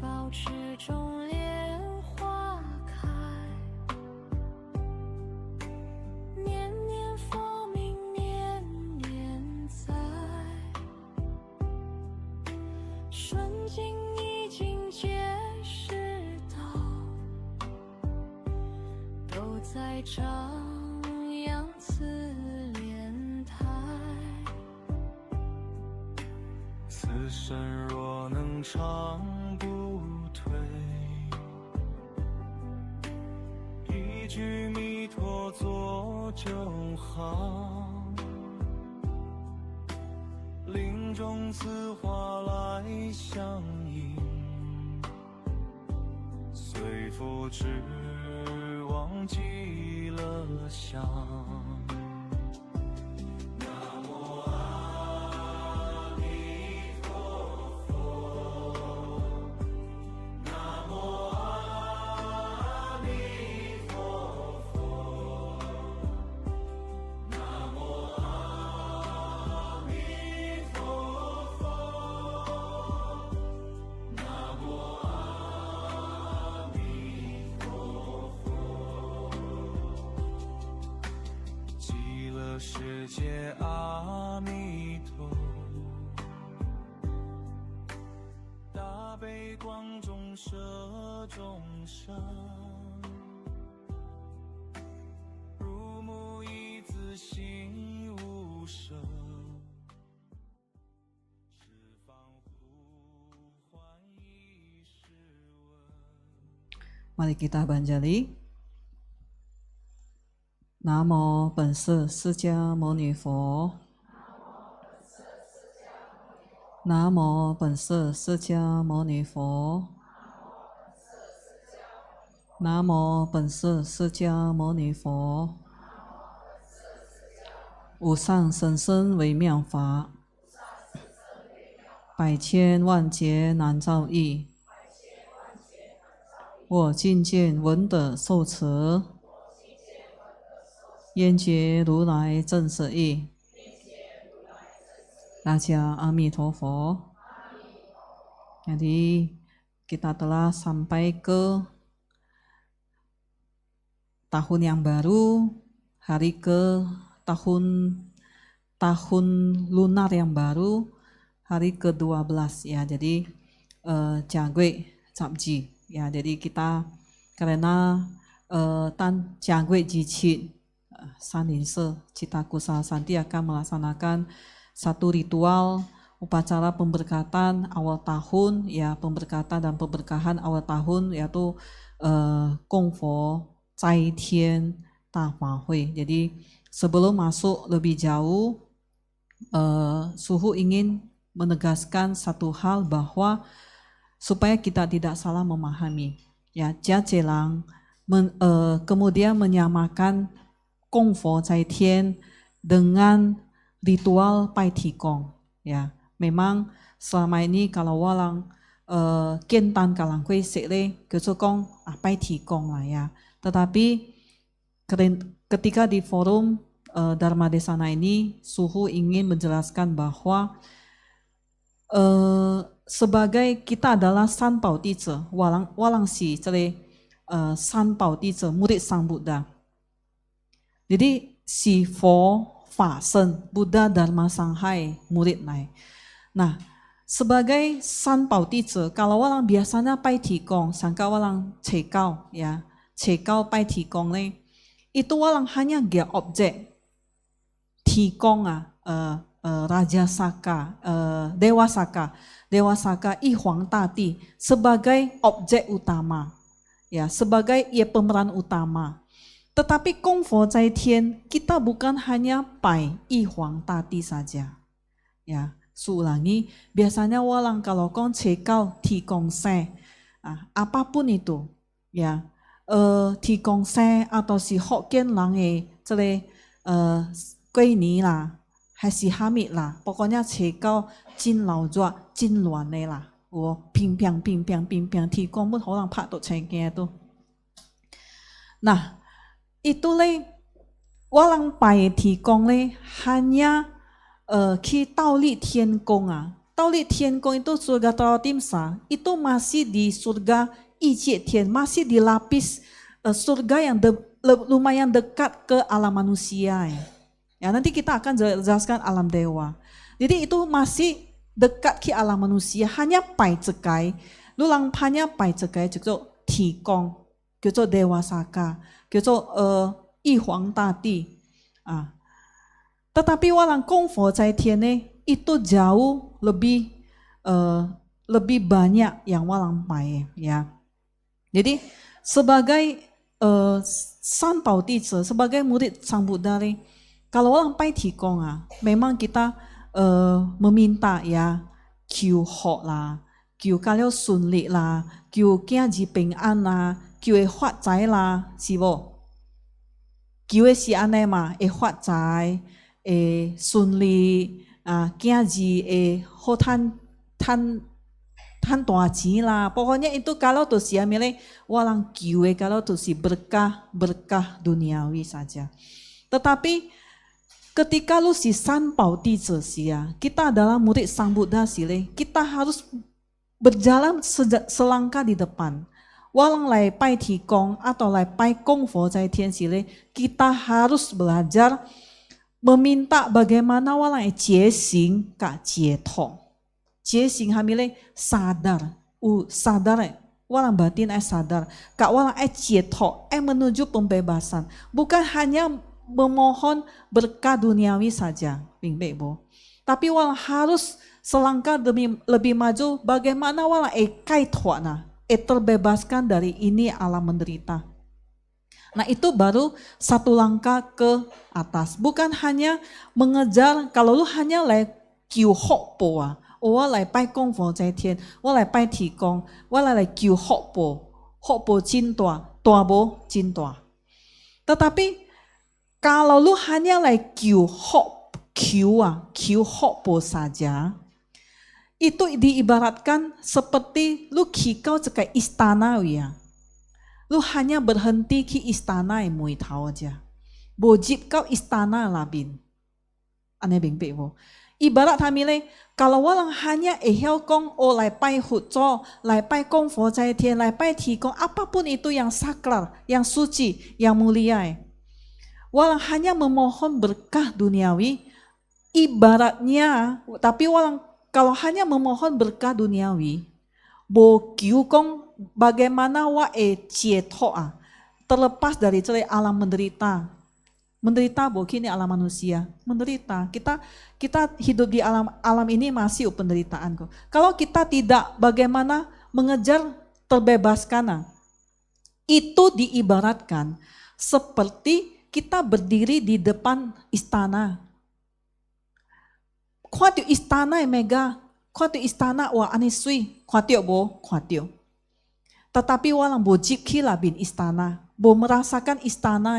保持中莲花开，年年佛名年年在，顺境逆境皆是道，都在徜徉此莲台。此生若能长不退，一句弥陀做就好，林中此花来相迎，随佛只忘极乐乡。世界阿弥陀，大悲光中摄众生，如母一子心无舍，十方呼唤一时闻。 Mari kita banjali. Namo 本师释迦牟尼佛。Namo 本师释迦牟尼佛。Namo 本师释迦牟尼佛。无上甚深微妙法，百千万劫难遭遇。我今见闻得受持，愿解如来真实义。大家阿弥陀佛。Jadi kita telah sampai ke tahun yang baru, hari ke tahun lunar yang baru, hari ke-12 ya. Jadi Jagwe Sabji ya. Jadi kita karena Jagwe Jicit Saninse Cita Kusala Santi akan melaksanakan satu ritual upacara pemberkatan awal tahun ya, pemberkatan dan pemberkahan awal tahun yaitu Gongfo Cai Tian Da Fa Hui. Jadi sebelum masuk lebih jauh, Suhu ingin menegaskan satu hal bahwa supaya kita tidak salah memahami ya, Jia Jelang kemudian menyamakan Gongfo Cai Tian dengan ritual Pai Tikong ya. Memang selama ini kalau walang Kientan kalang kue sekle kesukong Pai Tikong lah ya. Tetapi ketika di forum Dharma Desana ini, Suhu ingin menjelaskan bahwa sebagai kita adalah San Pao Dice, walang si cele San Pao Dice, murid Sang Buddha. Jadi si Fo Fa Sen, Buddha Dharma Sanghai, murid naik. Nah, sebagai San Pao Dice, kalau walang biasanya Pai Tikong, sangka walang cekau ya, cekau Pai Tikong nih, itu walang hanya dia objek Tikong Raja Saka, Dewa Saka I Huang Tati sebagai objek utama ya, sebagai ia pemeran utama. Tetapi Gongfo Cai Tian kita bukan hanya Pai I Huang Tati saja ya. Ulangi, biasanya walang kalau kong cekau Tikong Se apapun itu ya, Tikong Se atau si Hokkien lang cele Gui Ni lah, hay si Hamid lah, pokoknya cekau Jin Lao Zua, Jin Luan lah, ping piang Tikong pun orang pak tu cengkeh tu. Nah, itu le walang Pai Tikong le hanya 去倒立天宫 Tauli Tiankong itu surga Taratimsa, itu masih di surga Ijie Tian, masih di lapis surga yang lumayan dekat ke alam manusia. Ya, nanti kita akan jelaskan alam dewa. Jadi itu masih dekat ke alam manusia, hanya pai cekai, lulang hanya pai cekai, jadi Tikong, jadi Dewa Saka, jadi Yi Huang Tadi. Tetapi walang Kongfo Zai Tian itu jauh lebih banyak yang walang pai, ya. Jadi sebagai Sanpao Dizi, sebagai murid Sang Buddha, kalau walang pai Tikong memang kita meminta ya, kiu ho lah, kiu kalio sunli lah, kiu gia ji ping an lah, kiu huat zai lah, sibo. Kiu si ane ma huat zai, sunli, gia ji ho tan tua ji lah. Pokoknya itu kalau tu si amile walang kiu kalau tu si berkah duniawi saja. Tetapi ketika lu si Sanpao Dizi ya, kita adalah murid Sang Buddha sile, kita harus berjalan selangkah di depan. Walang lai pai Tikong atau lai pai Kongfo Zai Tian sile, kita harus belajar meminta bagaimana walang jiexing ka jietong. Jiexing hamile sadar, walang batin sadar, ka walang jietong menuju pembebasan. Bukan hanya memohon berkah duniawi saja, tapi walang harus selangkah demi lebih maju. Bagaimana walang kai tuana, terbebaskan dari ini alam menderita. Nah itu baru satu langkah ke atas. Bukan hanya mengejar, kalau lu hanya lai kiu hok po lai pai Kongfo Zai Tian, lai pai Tikong, lai kiu hok po jin tua bo jin tua. Tetapi kalau lu hanya like kiu hok po saja, itu diibaratkan seperti lu kikau cekai istana ya. Lu hanya berhenti ki istana yang mui tahu aja. Bojip kau istana labin. Aneh bingpe bo. Ibarat hamile kalau walang hanya ehel kong lai pai hutso, lai pai Kongfo Zai Tian, lai pai Tikong, apapun itu yang sakral, yang suci, yang mulia. Walang hanya memohon berkah duniawi, ibaratnya, tapi walang kalau hanya memohon berkah duniawi, bo kiu kong bagaimana jietoa, terlepas dari alam menderita. Menderita bo kini alam manusia, menderita. Kita hidup di alam ini masih penderitaan kok. Kalau kita tidak bagaimana mengejar terbebaskan, itu diibaratkan seperti kita berdiri di depan istana. Kuatio istana mega, kuatio istana wah anisui, kuatio bo, kuatio. Tetapi walang bojik kila bin istana, bo merasakan istana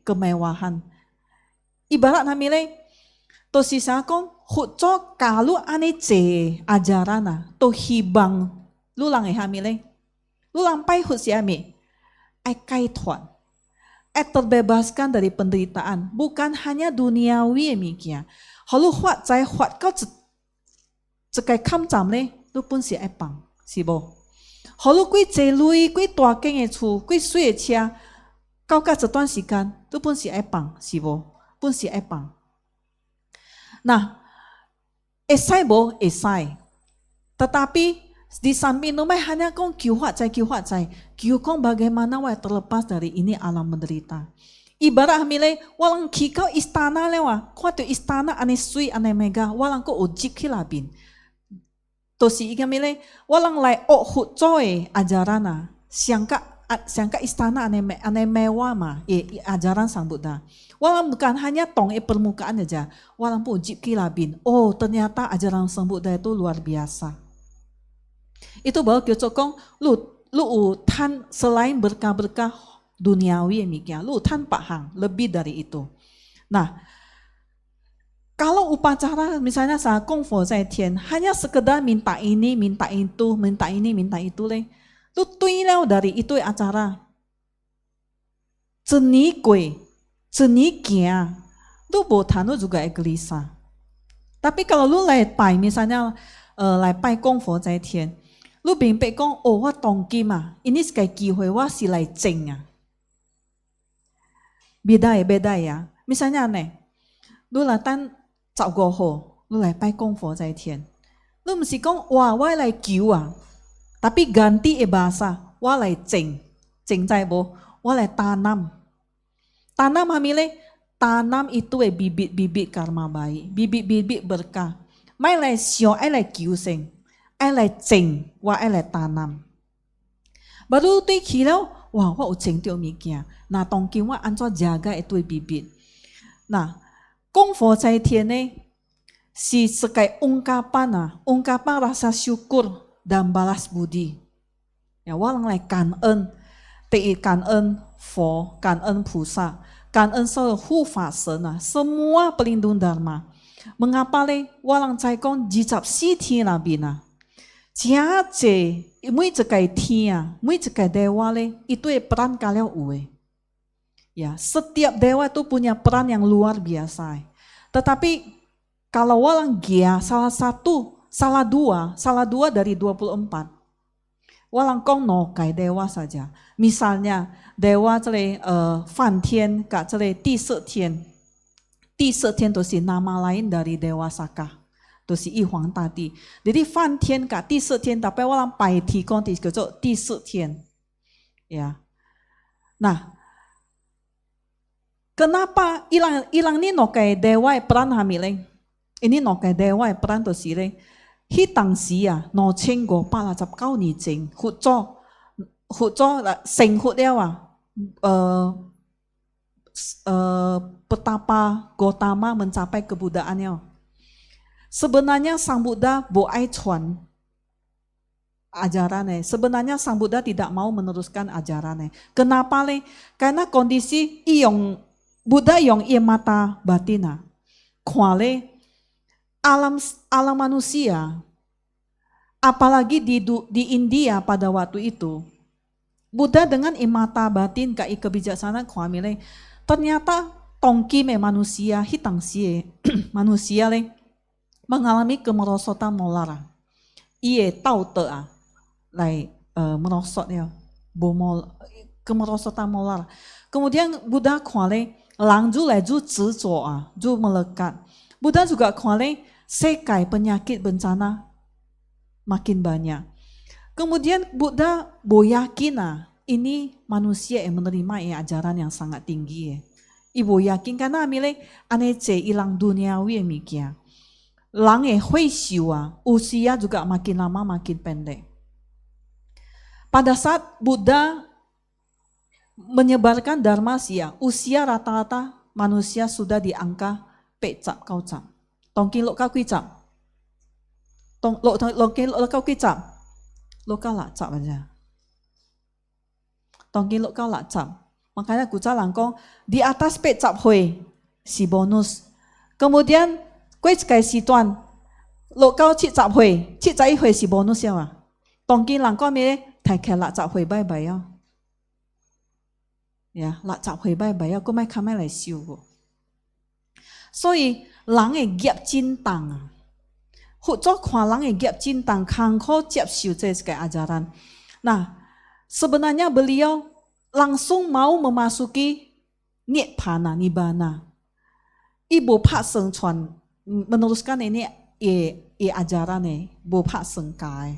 kemewahan. Ibarat namile, to sisakong hutso kalu ane ajarana, to hibang lulang hamile, lulang pai hut siami, kai tuan. Terbebaskan dari penderitaan, bukan hanya duniawi mikia. Halu huat zai huat kau cekai kam jam le, lu pun si pang, si bo. Halu kui lui kui tua keng chu, kui sui chia, kau ka cetuan sikan, lu pun si pang, si bo, pun si pang. Nah, esai bo, esai. Tetapi di samping itu hanya kong kiu huat zai, kiu kong bagaimana terlepas dari ini alam menderita. Ibarat hamile walang kikau istana lewa, kuat istana ane sui ane mega, walang ko ojik kilabin. Tosi ikamile walang lai hut zoe ajarana, siangka istana ane mewah ma, ajaran Sang Buddha. Walang bukan hanya tong permukaan aja, walang po ojik kilabin. Oh ternyata ajaran Sang Buddha itu luar biasa. Itu bahwa kiocokong lu tan selain berkah-berkah duniawi mikia, lu tan pahang lebih dari itu. Nah, kalau upacara misalnya saat Kongfo Zai Tian hanya sekedar minta ini, minta itu, minta ini, minta itu le, lu tuilau dari itu acara. Ceni kue, ceni kia, lu botanu juga gelisah. Tapi kalau lu 来拜 misalnya 来拜供佛在天，你明白讲哦，我当今啊，ini 是个机会，我是来证啊。beda ya. Misalnya nih, lu latan 15號，你來拜供佛在天，你唔是講哇，我來求啊，tapi ganti bahasa，我來證知無？我來tanam kami le, tanam itu bibit-bibit karma baik, bibit-bibit berkah. Mai lai sio, ai lai kiu sing, ai lai ceng, wa ai lai tanam. Baru tu kilo, wah, wa ceng tu mikia. Nah, tongki wa anco jaga itu bibit. Nah, 供佛在天呢是sebagai ungkapan rasa syukur dan balas budi. Ya, walang lai 感恩，第一感恩佛，感恩菩萨。感恩所有护法神啊 semua pelindung dharma. Mengapa le walang cai kong jicap si thiên na bina. Jia je mui cekai thiên, mui cekai dewa le itu peran kalian uwe. Ya, setiap dewa itu punya peran yang luar biasa. Tetapi kalau walang gia salah dua dari 24. Walang kong no kai dewa saja. Misalnya dewa 这里梵天 kat 这里第四天都是 nama lain dari dewa Saka, 都是玉皇大帝。Jadi 梵天 kat 第四天 tapi walang pai ti kong ti叫第四天。Ya. Nah, kenapa ilang ni no kai dewa peran hamileng? Ini no kai dewa peran to si le. Hi tang si à, no cheng go pa la chap cao ni cheng, hut cho là seng hut đeo à, petapa Gotama mencapai kebudaannya. Sebenarnya Sang Buddha bo ai chuan ajarannya. Sebenarnya Sang Buddha tidak mau meneruskan ajarannya. Kenapa le? Karena kondisi iong Buddha yang ia mata batina, kuale alam manusia, apalagi di India pada waktu itu, Buddha dengan imata batin kai kebijaksanaan kuamile, ternyata tongki manusia hitang sie manusia le mengalami kemerosotan molar, iye tau te a, lai merosot ya, bomol kemerosotan molar. Kemudian Buddha kuale langju lai ju zizuo a, ju melekat. Buddha juga kuale sekai penyakit bencana makin banyak. Kemudian Buddha yakin ini manusia yang menerima ajaran yang sangat tinggi. Ibu yakin karena amile anece ilang duniawi mikia. Lang hui siwa, usia juga makin lama makin pendek. Pada saat Buddha menyebarkan dharma sia, usia rata-rata manusia sudah di angka pecap kau cap. Tongkin lo kau kicap. Lo kau kicap. Lo kau lah cap aja. Tongkin lo kau lah cap. Makanya kuca langkong di atas pecap hui si bonus. Kemudian kue cekai si tuan. Lo kau cik cap hui si bonus ya wa. Tongkin langkong mire thai ke lah cap hui bye bye ya. Ya, lah cap hui bye bye ya. Kau mai kamai lai siu go. 所以人的业真重啊，佛祖看人的业真重，坎坷接受这个 ajaran. Nah, sebenarnya beliau langsung mau memasuki nibbana. Ibu Pak Seng Chuan meneruskan ini ajaran Ibu Pak Seng Kai.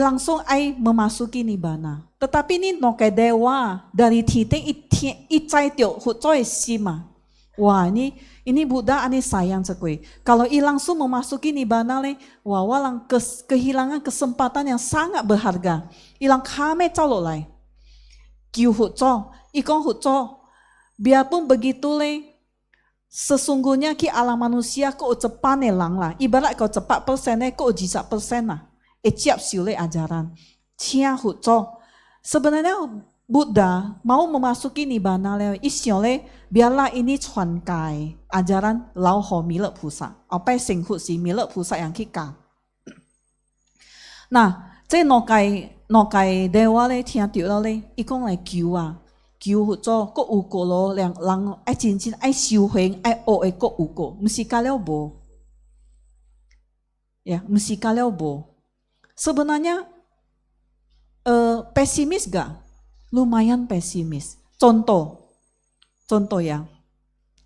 Langsung ai memasuki nibbana. Tetapi ini nokai dewa dari titik icai tio佛祖sima. Wah, ini Buddha aneh sayang sekali. Kalau langsung memasuki nibbana le, wah walang kehilangan kesempatan yang sangat berharga. Ilang kame calo lai. Kiu huco, ikong huco. Biarpun begitu le, sesungguhnya ki alam manusia kau cepat lang lah. Ibarat kau cepat persen kau jisa persen lah. Siap siule ajaran. Cia huco. Sebenarnya Buddha mau memasuki nibbana le, isiole biarlah ini cuan kai ajaran Lao Ho Milek Pusa, apa sing hut si Milek Pusa yang kita. Nah,这no kai dewa le tiang tiu le, ikong le kiu hut cho ko uko lo lang ai jin ai siu heng ai o ko uko, mesti kalau bo. Ya, musikal bo. Sebenarnya pesimis gak? Lumayan pesimis. Contoh ya.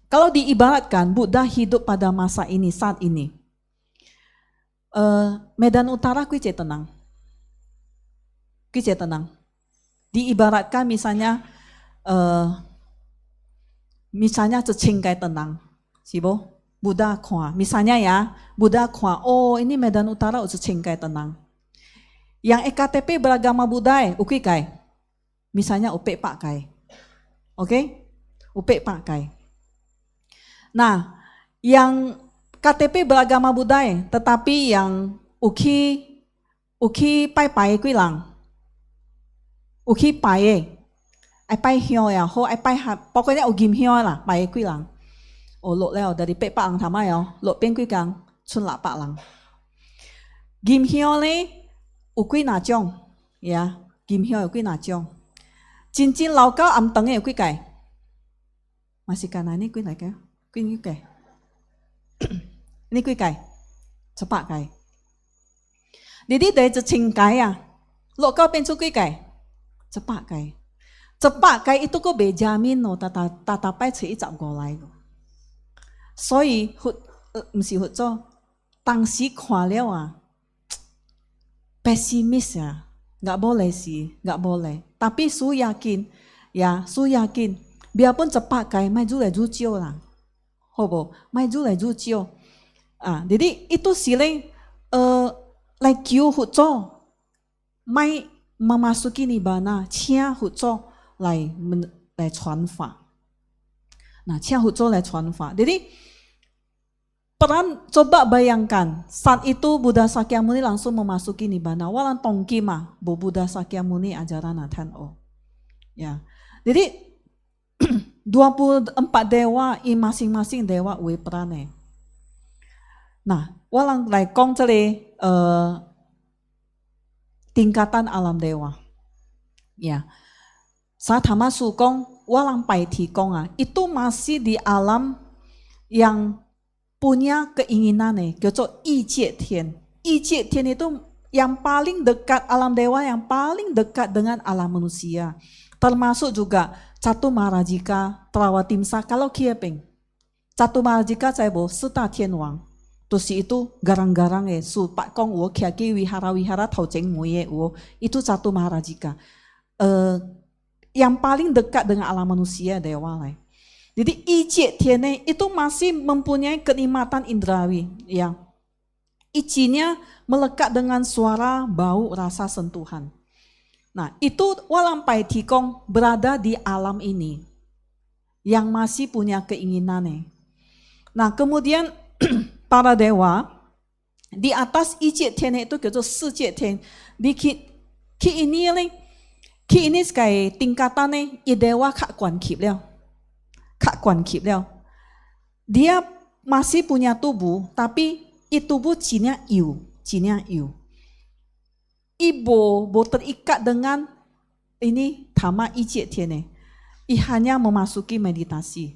Kalau diibaratkan Buddha hidup pada masa ini, saat ini. Medan Utara kuice tenang. Kuice tenang. Diibaratkan misalnya cecingkai tenang. Sibo? Buddha kuah. Misalnya ya, Buddha kuah, oh ini Medan Utara cecingkai tenang. Yang EKTP beragama Buddha, ukui kai. Misalnya upe pak kai. Oke? Upe pak kai. Nah, yang KTP beragama Buddha, tetapi yang uki pai kui lang. Uki pai. Ai pai hio ya, ho ai pai pokoknya ugim hio lah, pai kui lang. Oh, lok leo dari pe pak ang tama yo, lok pen kui kang, chun la pak lang. Gim hio le, ukui na chong, ya, gim hio ukui na chong. Cincin lau kau am tenge ukui kai. Masih kana ni kui lai kai, kui ni kai. Ini kui kai, cepat kai. Jadi dari cecing kai ya, lok kau pen kui kai, cepat kai. Cepat kai itu kau bejamin no, tata pai cai cap golai. 所以唔是合作，当时看了啊 ，pesimis ya, nggak boleh sih, nggak boleh. Tapi su yakin, ya, su yakin, biarpun cepat kai, mai ju lai ju jiu lah, hobo, mai ju lai ju jiu. Jadi itu sileng, lai kiu huzo, mai memasuki nibbana, cia huzo lai传法。Nah, cia huzo lai 传法. Jadi peran coba bayangkan saat itu Buddha Sakyamuni langsung memasuki nibbana. Walang tongki mah, Buddha Sakyamuni ajaran Nathan O. Ya, jadi 24 dewa i masing-masing dewa uwe perane. Nah, walang lai kong cele tingkatan alam dewa. Ya, saat hama sukong walang pai tikong itu masih di alam yang punya keinginan kyoco ijie tian. Ijie tian itu yang paling dekat alam dewa, yang paling dekat dengan alam manusia. Termasuk juga Catu Maharajika, Trawatimsa, kalau kiepeng. Catu Maharajika saya bo Seta Tian Wang. Terus itu garang-garang su pak kong wo kiaki wihara-wihara tau ceng muye wo. Itu Catu Maharajika. Yang paling dekat dengan alam manusia dewa lah. Jadi ijie tiene itu masih mempunyai kenikmatan indrawi yang ijinya melekat dengan suara, bau, rasa, sentuhan. Nah, itu walang pai tikong berada di alam ini yang masih punya keinginan. Nah, kemudian para dewa di atas ijie tiene itu gitu sijie tiene di ki ini sekai tingkatannya idewa kak kuan kip liao. Kak kuan kip liao. Dia masih punya tubuh, tapi itu tubuh cinya iu. Ibu terikat dengan ini tama ijie tiene. Hanya memasuki meditasi.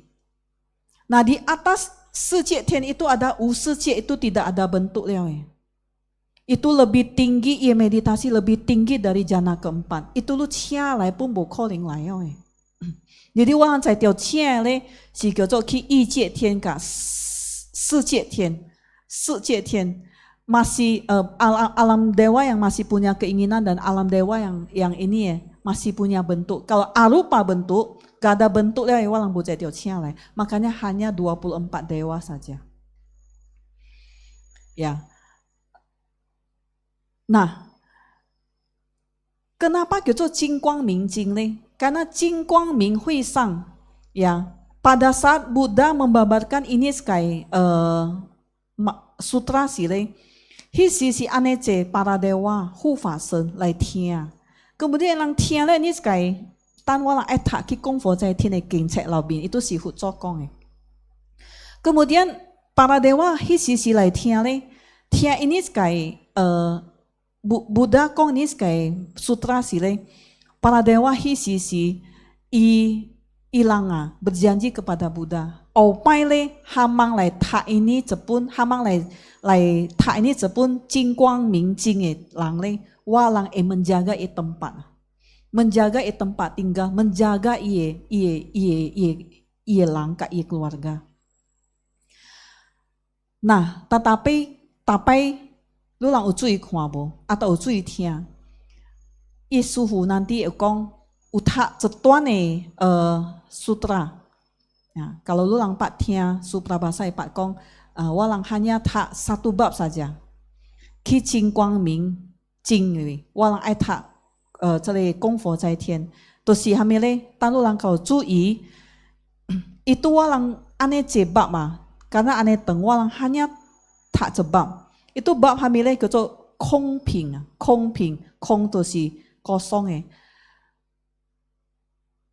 Nah, di atas sijie tiene itu ada sijie itu tidak ada bentuk liao. Itu lebih tinggi, ya meditasi lebih tinggi dari jana keempat. Itu lu cia lai pun bo calling lai yo. Jadi orang cai tiao cia le si kyo ki yi jie tian ka si jie tian masih alam dewa yang masih punya keinginan dan alam dewa yang ini masih punya bentuk. Kalau arupa bentuk, gak ada bentuk ya orang bo cai tiao cia lai. Makanya hanya 24 dewa saja. Ya. Nah, kenapa gitu Jing Guang Ming Jing ne? Karena Jing Guang Ming Hui Sang, ya, pada saat Buddha membabarkan ini sekai sutra sile, si anece para dewa hu fa sen lai tia. Kemudian yang tia le ini sekai tan wala eta ki kong fo zai tian geng cek lao bin itu si hu zokong. Kemudian para dewa si lai tia le, tia ini sekai Buddha kong ni sekai sutra sile para dewa hisisi ilanga berjanji kepada Buddha, 后摆咧哈芒来读呢这本哈芒来读呢这本金光明经的人咧，我人会menjaga e tempat, menjaga e tempat tinggal, menjaga ie lang ka ie keluarga. Nah, tapi lu lang有注意看无，有注意听，伊师父nanti有讲有读一段的sutra。Ya, kalau lu lang pak tia suprabasa pak kong walang hanya tak satu bab saja. Ki Jing Guang Ming Jing walang ai tak 这里供佛在天，就是哈咪嘞？当lu lang kalau 注意，itu walang ane jebab嘛，karena ane teng walang hanya tak jebab. Itu bab ha mi嘞叫做空平，空平，空就是kosong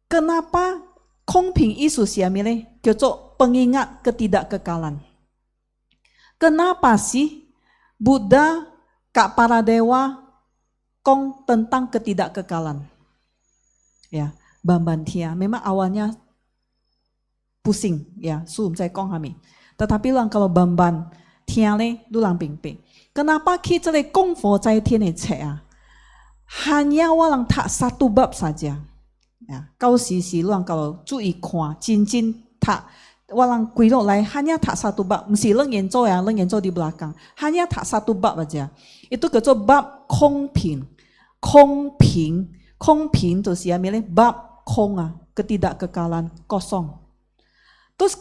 Kenapa空平 isu siapa ni? Kecok pengingat ketidakkekalan. Kenapa sih Buddha kak para dewa kong tentang ketidakkekalan? Ya, Bambantia. Memang awalnya pusing, ya, sum saya kong kami. Tetapi lang kalau Bamban tiang le lu lang ping. Kenapa kita le kong fo zai tian ni hanya walang tak satu bab saja. Ya, kau sisi luang kalau 注意看，真tak walang kuilo lai hanya tak satu bab, mesti leng yenzo ya, leng yenzo di belakang, hanya tak satu bab aja. Itu kecuali bab 空平，空平，空平 itu sih ya milih bab 空 ketidakkekalan, kosong. Terus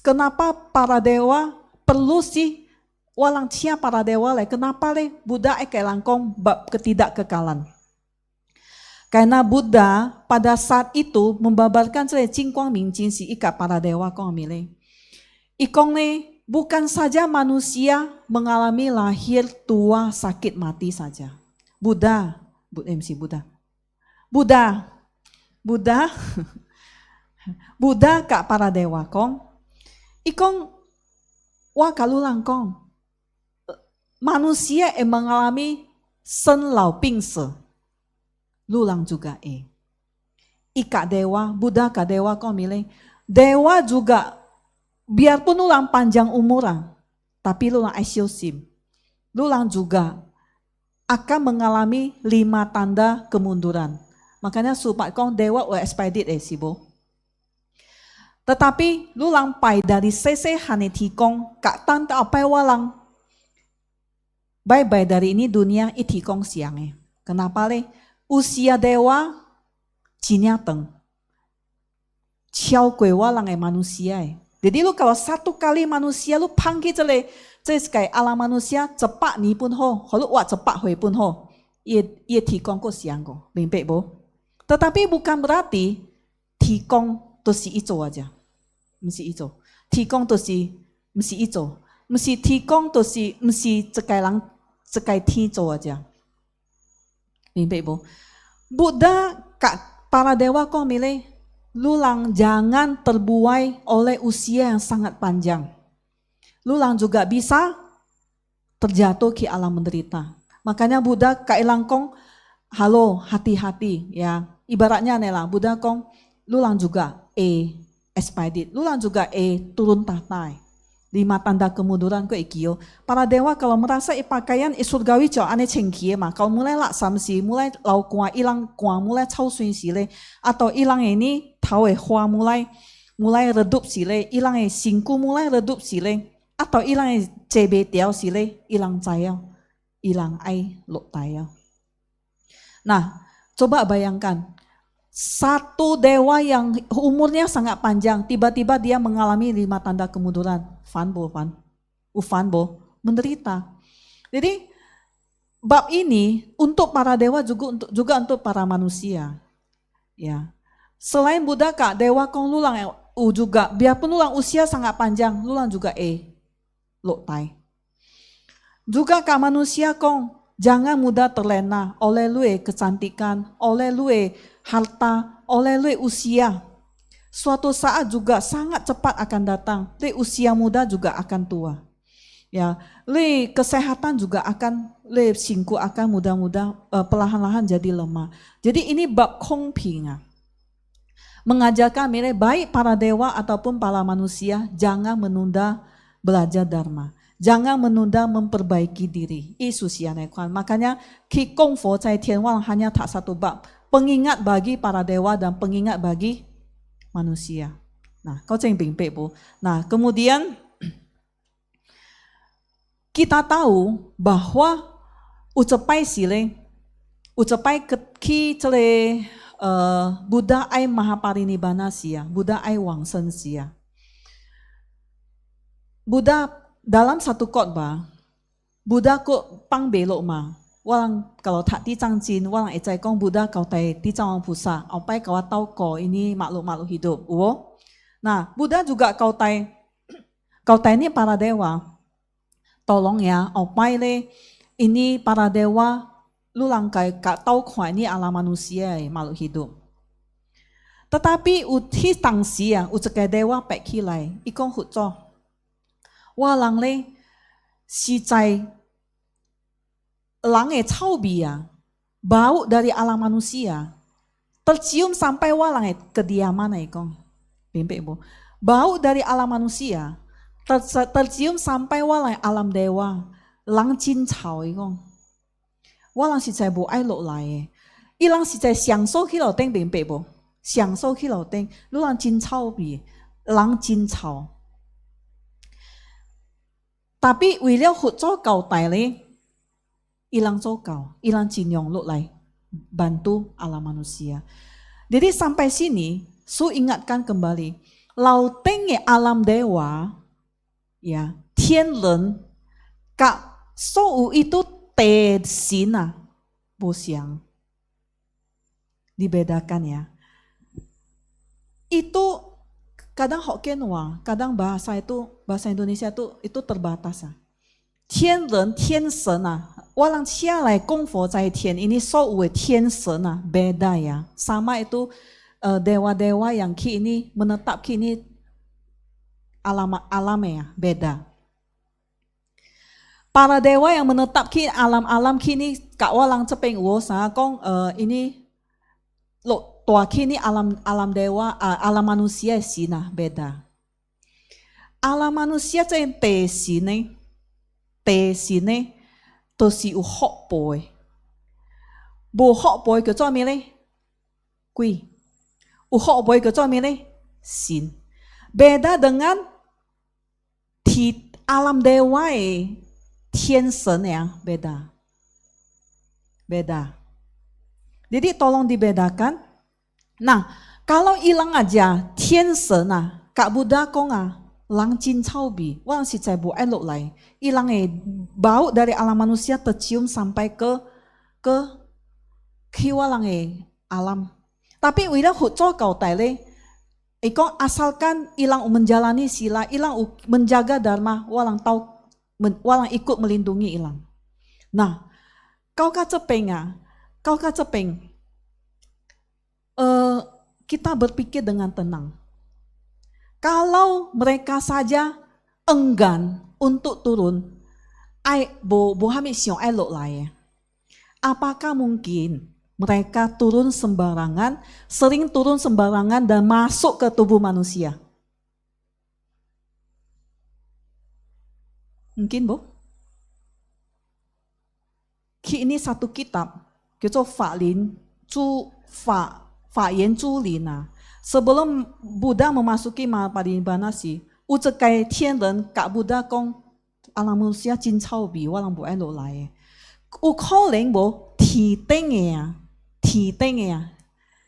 kenapa para dewa perlu sih walang cia para dewa lai? Kenapa le Buddha langkong bab ketidakkekalan? Karena Buddha pada saat itu membabarkan Jing Guang Ming Jing si ika para dewa kong milih. Ikong ne bukan saja manusia mengalami lahir, tua, sakit, mati saja. Buddha kak para dewa kong. Ikong wa kalulang kong. Manusia yang mengalami sen lau ping se. Lulang juga Ika dewa, Buddha ka dewa kau milih. Dewa juga biarpun lulang panjang umuran, tapi lulang aisyusim. Lulang juga akan mengalami 5 tanda kemunduran. Makanya supat kau dewa expedit sibo. Tetapi lulang pai dari sese haneti kong kak tanda apa walang. Bye-bye dari ini dunia itikong siangnya. Kenapa le? Usia dewa cinyateng. Ciao kue walang manusia. Jadi lu kalau satu kali manusia lu panggil cele kayak alam manusia cepat ni pun ho, kalau wak cepat hui pun ho. Ia tikong ko siang ko, limpek bo. Tetapi bukan berarti tikong tu si ijo aja. Mesti ijo. Tikong tu si mesti ijo. Mesti tikong tu si mesti cekai tijo aja. Limpek bo. Buddha kak para dewa kau milih lulang jangan terbuai oleh usia yang sangat panjang. Lulang juga bisa terjatuh ke alam menderita. Makanya Buddha kak langkong halo hati-hati ya. Ibaratnya nela Buddha kong lulang juga expedit. Lulang juga turun tahta. 5 tanda kemunduran ko ikio. Para dewa kalau merasa pakaian surgawi jauh aneh cengkie mah. Kalau mulai laksam si, mulai lau kuah ilang kuah, mulai cau suin sile, atau ilang ini tahu hua mulai redup sile, ilang singku mulai redup sile, atau ilang cebe tiao sile, ilang cayao, ilang ai lok tayao. Nah, coba bayangkan. Satu dewa yang umurnya sangat panjang, tiba-tiba dia mengalami 5 tanda kemunduran. Fanbo, menderita. Jadi bab ini untuk para dewa juga untuk para manusia. Ya. Selain Buddha kak dewa kong lulang juga, biarpun lulang usia sangat panjang, lulang juga lok tai. Juga kak manusia kong jangan mudah terlena oleh lue kecantikan, oleh lue harta, oleh lue usia. Suatu saat juga sangat cepat akan datang. Le usia muda juga akan tua. Ya, le kesehatan juga akan, le singku akan mudah-mudah perlahan-lahan jadi lemah. Jadi ini bab kongping. mengajarkan baik para dewa ataupun para manusia, jangan menunda belajar dharma, jangan menunda memperbaiki diri. Yesus ya nekwan. Makanya ki kongfo cai tianwang hanya tak satu bab, pengingat bagi para dewa dan pengingat bagi manusia. Nah, kau ceng bingpe bu. Nah, kemudian kita tahu bahwa ucapai sile, ucapai ki cele Buddha ai Mahaparinibbana sia, Buddha ai Wangsen sia. Buddha dalam satu khotbah, Buddha kok pang belok ma. Walang kalau tak di Changjin, walang ecai kong Buddha kau tai di Changwang Pusa, opai kau tahu ko ini makhluk-makhluk hidup. Nah, Buddha juga kau tai ini para dewa. Tolong ya, opai le ini para dewa lu langkai kak tahu kau ini alam manusia makhluk hidup. Tetapi uti tangsi ya, ucakai dewa pek kilai, ikong hutso. Walang le si cai lang cau ya, bau dari alam manusia tercium sampai walang kediaman ikong. Bimpe bu, bau dari alam manusia tercium sampai walang alam dewa, lang jin cau ikong. Walang si cai bu ai lo lai, ilang si cai xiang so ki lo teng bimpe bu, xiang so ki lo teng, lu lang jin cau bi, lang jin cau. Tapi wilia hut co kau tai le, ilang co kau, ilang jinyong lo lai, bantu alam manusia. Jadi sampai sini, su ingatkan kembali, lau tenge alam dewa, ya, tian ren, kak so itu te sina, bosiang. Dibedakan ya. Itu kadang Hokkien-wa, kadang bahasa Indonesia itu terbatas. Tian ren, tian sen walang cia lai gongfo zai tian, ini so ue tian sen beda ya. Sama itu dewa-dewa yang ki ini menetap ki ini alamnya beda. Para dewa yang menetap ki alam kini kak walang cepeng wo sa kong ini lo tua kini alam dewa alam manusia sina beda. Alam manusia ceng te sine to si u hok boy. Bo hok boy ke cho mi le kui. U hok boy ke cho mi le sin. Beda dengan alam dewa tian sen ya, beda. Jadi tolong dibedakan. Nah, kalau hilang aja tian sen kak Buddha kong lang jin cau bi, wang si cai bu elok lai. Hilang bau dari alam manusia tercium sampai ke kiwalang alam. Tapi wila hut co kau tai le, ikong asalkan hilang menjalani sila, hilang menjaga dharma, walang tahu walang ikut melindungi ilang. Nah, kau cepeng kita berpikir dengan tenang. Kalau mereka saja enggan untuk turun, apakah mungkin mereka turun sembarangan, sering turun sembarangan dan masuk ke tubuh manusia? Mungkin bu? Ini satu kitab, kita Fa Yan Zhu Lin. Sebelum Buddha memasuki Mahaparinibbana si, ucakai tian ren kak Buddha kong alam manusia jin cau bi walang bu ai lo lai. U kau leng bu ti teng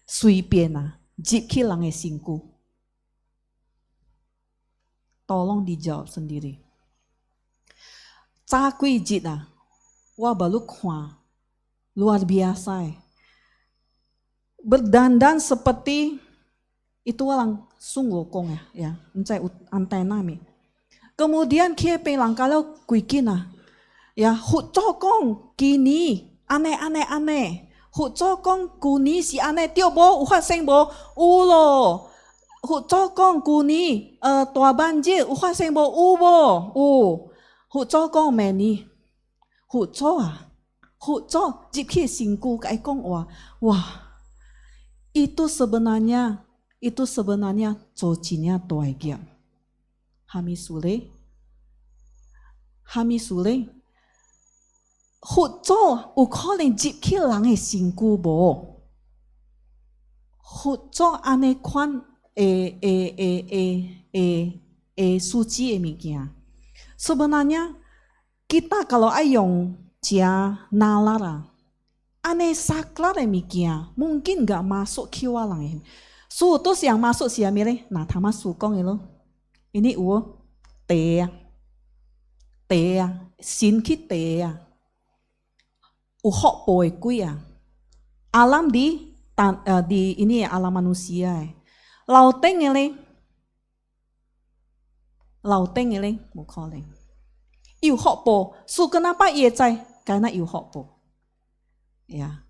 sui bian jip ki lang singku. Tolong dijawab sendiri. Cakui jit wah baru kwa luar biasa. Berdandan seperti itu walang sungguh kong ya, mencai antena mi. Kemudian kia pelang kalau kuikina, ya hutokong kini aneh. Hutokong kuni si aneh tio bo uhat seng bo ulo. Hutokong kuni tua banjir uhat seng bo ubo. Hutokong meni. Hutok jipki singku kai kong wah itu sebenarnya itu sebenarnya jodinya doagia. Hami sule, hụt cho u khó lên dịp khi lắng ấy sinh cú bố. Hụt cho anh ấy khoan suci emikia. Sebenarnya kita kalau ayong dia nalara, aneh saklar emikia, mungkin nggak masuk kiwalang ini. Terus yang masuk siapa milih? Nah, thama sukong itu. Ini te sin ki te hok boy kuya. Alam di ini alam manusia. Lauteng ini, bukan. Yêu hok bo, su kenapa ia cai? Karena yêu hok bo. Ya,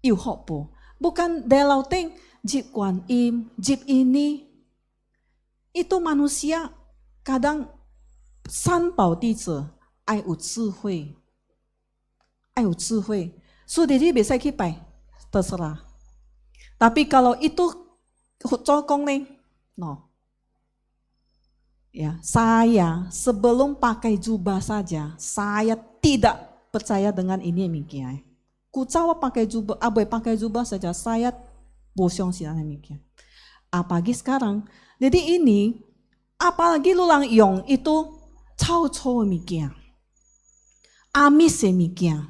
yêu hok bo. Bukan dari lauteng, jip Guan Im, jip ini. Itu manusia kadang 三宝弟子爱有智慧，所以你bisa去拜 terserah. Tapi kalau itu cokong nih, no. Ya, saya sebelum pakai jubah saja, saya tidak percaya dengan ini demikian. Kucawa pakai jubah, abai pakai jubah saja, saya bosyong sih demikian. Apalagi sekarang, jadi ini, apalagi lulang yong itu Chao chou mikia, amis mikia,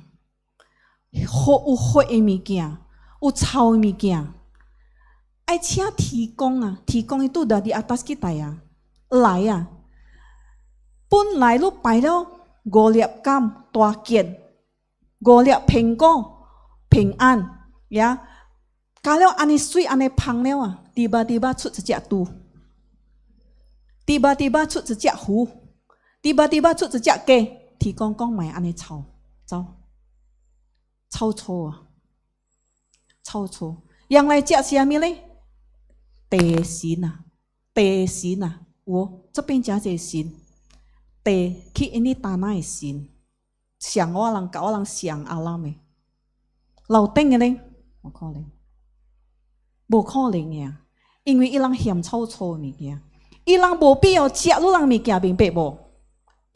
ho mikia, chao mikia. Aicia tikong itu udah di atas kita ya, lai ya. Pun lai lu pai lo, go liap kam, tua kian, go liap peng go, peng an, ya. Kalau ane sui ane pang lewa, tiba-tiba cut sejak tu, tiba-tiba cut sejak hu. Tiba-tiba cut sejak ke, thì con mày anh ấy chào chau. Yang lain cak siapa ni? Teh sin. Wo, 这边加这sin. Teh, ki ini tanah sin. 想orang想alam eh. Lauteng ni, 不可能呀，因为伊朗嫌臭物件，伊朗无必要食路人物件明白无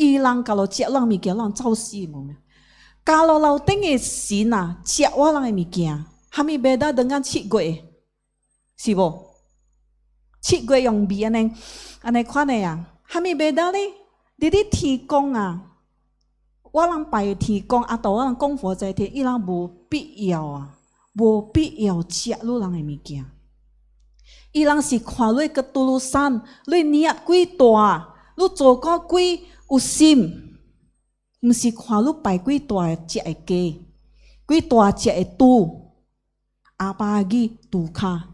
？Ilang kalau cek lang mikir lang cau si mungkin. Kalau lauteng sina cek orang mikir, kami beda dengan cik gue, sibo. Cik gue yang biar aneh kuane ya, kami beda le. Jadi tikong orang pai tikong atau orang kongfu在天，伊朗无必要cek lu lang mikir. Ilang si kualui ketulusan, lu niat kui toa, lu jogo kui usim, mesti kalau pai kui tua cek ke, kui tua cek itu, apa lagi duka,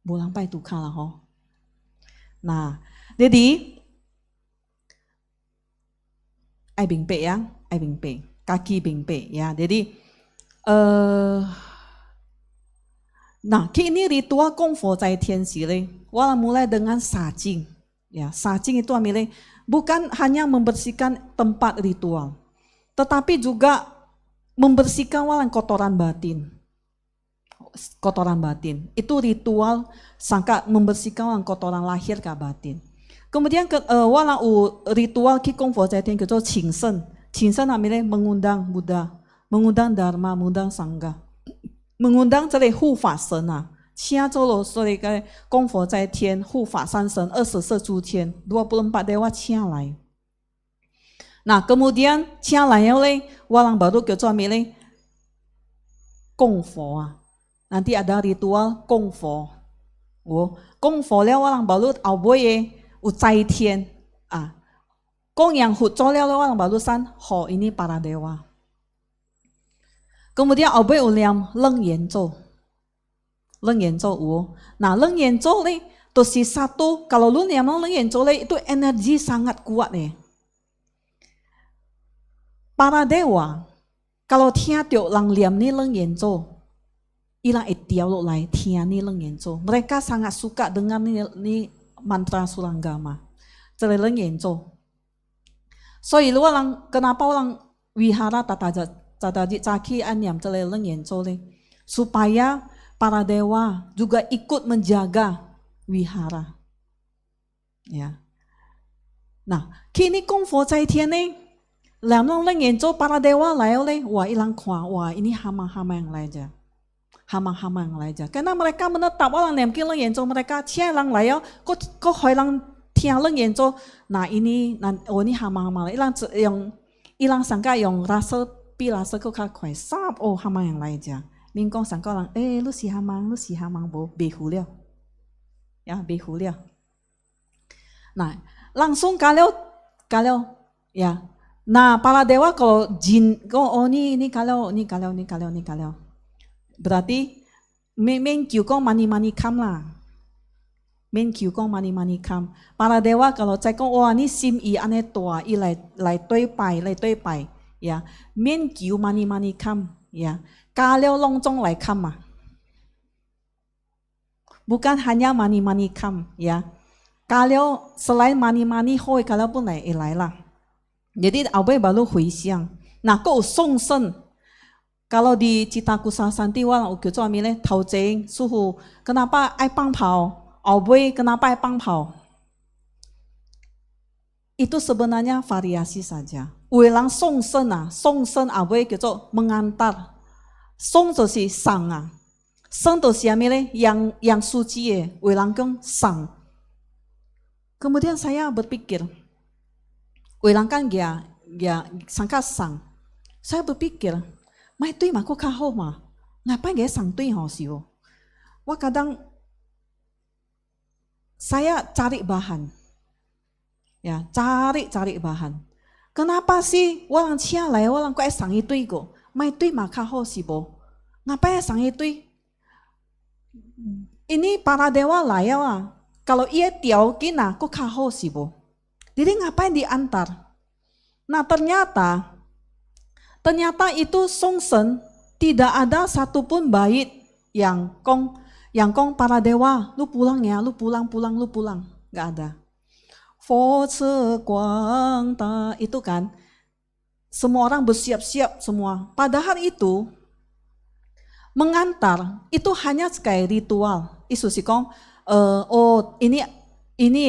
bulan pai duka lah ho. Nah, jadi, ai bingpe ya, kaki bingpe ya. Jadi, nah, kini ritual kongfu 在天时嘞，我mulai dengan sajing. Ya, sajing itu ambilnya bukan hanya membersihkan tempat ritual, tetapi juga membersihkan walang kotoran batin. Itu ritual sangka membersihkan walang kotoran lahir ke batin. Kemudian walang ritual ki kongfu 在天 叫做请圣ambilnya mengundang Buddha, mengundang Dharma, mengundang Sangha, mengundang 这类护法神Cia Zolo sorry cái công佛 在天护法三神24诸天 24 dewa cia lai. Nah kemudian cia lai oleh walang baru叫做咩嘞？供佛nanti ada ritual 供佛。供佛了walang baru awal ucai 天供养佛做了walang baru san ho ini para dewa. Kemudian awal uliam leng yen zhou. Leng yen zhou. Nah, leng yen zhou ni itu si satu, kalau lu niam leng yen zhou itu energi sangat kuat nih. Para dewa, kalau tiap lang liam ni leng yen zhou, ilang etiau lo lai tiap ni leng yen zhou. Mereka sangat suka dengan ni mantra sulanggama. Jadi leng yen zhou. So, kenapa orang wihara tata caki anyam jadi leng yen zhou ni? Supaya para dewa juga ikut menjaga wihara. Ya. Nah, kini kongfo zai tian ne, lam long leng yan zhou para dewa lai le, wah ilang kwa, wah ini hama-hama yang lai aja. Hama-hama yang lai aja. Karena mereka menetap orang lam kin leng yan zhou mereka cia lang lai kok hoi lang tiang leng yan zhou, nah ini ini hama-hama lai, ilang sangka yang rasa pi rasa kok kai sap hama yang lai aja. Min kong sangka lang, lu si hamang bo behu liao. Ya, behu liao. Nah, langsung kalau ya. Nah, para dewa kalau jin ini kalau. Berarti main kiu kong mani kam lah. Main kiu kong mani kam. Para dewa kalau cai kong ni sim i ane tua i lai tui pai ya. Main kiu mani kam ya. Kalau longcong lai kam ah. Bukan hanya mani kam ya. Kalau selain mani hoi kalau pun lai lah. Jadi abai baru hui siang. Nah, kau song sen. Kalau di Citakusa Santiwala uke zuo mile tau jeng suhu. Kenapa ai pang pao? Abai kenapa ai pang pao? Itu sebenarnya variasi saja. Ulang song sen abai ke zuo mengantar. Song itu si sang ah. Sang itu siapa mile yang suci ulang keng sang. Kemudian saya berpikir, ulang kan dia sangka sang. Saya berpikir, mai tui mah kok kaho mah, ngapain dia sang tui hao sio? Wah kadang saya cari bahan, ya cari bahan. Kenapa sih orang cia lai orang kok sang itu go? Mai tui mah kaho sibo, ngapain sang itu? Ini para dewa lai ah. Kalau ia tiao kina, kok kaho sibo. Jadi ngapain diantar? Nah ternyata itu songsen tidak ada satupun bait yang kong para dewa, lu pulang ya, lu pulang, nggak ada. Fo ce guang ta itu kan, semua orang bersiap-siap semua. Padahal itu mengantar itu hanya sekali ritual. Isu si kong. Ini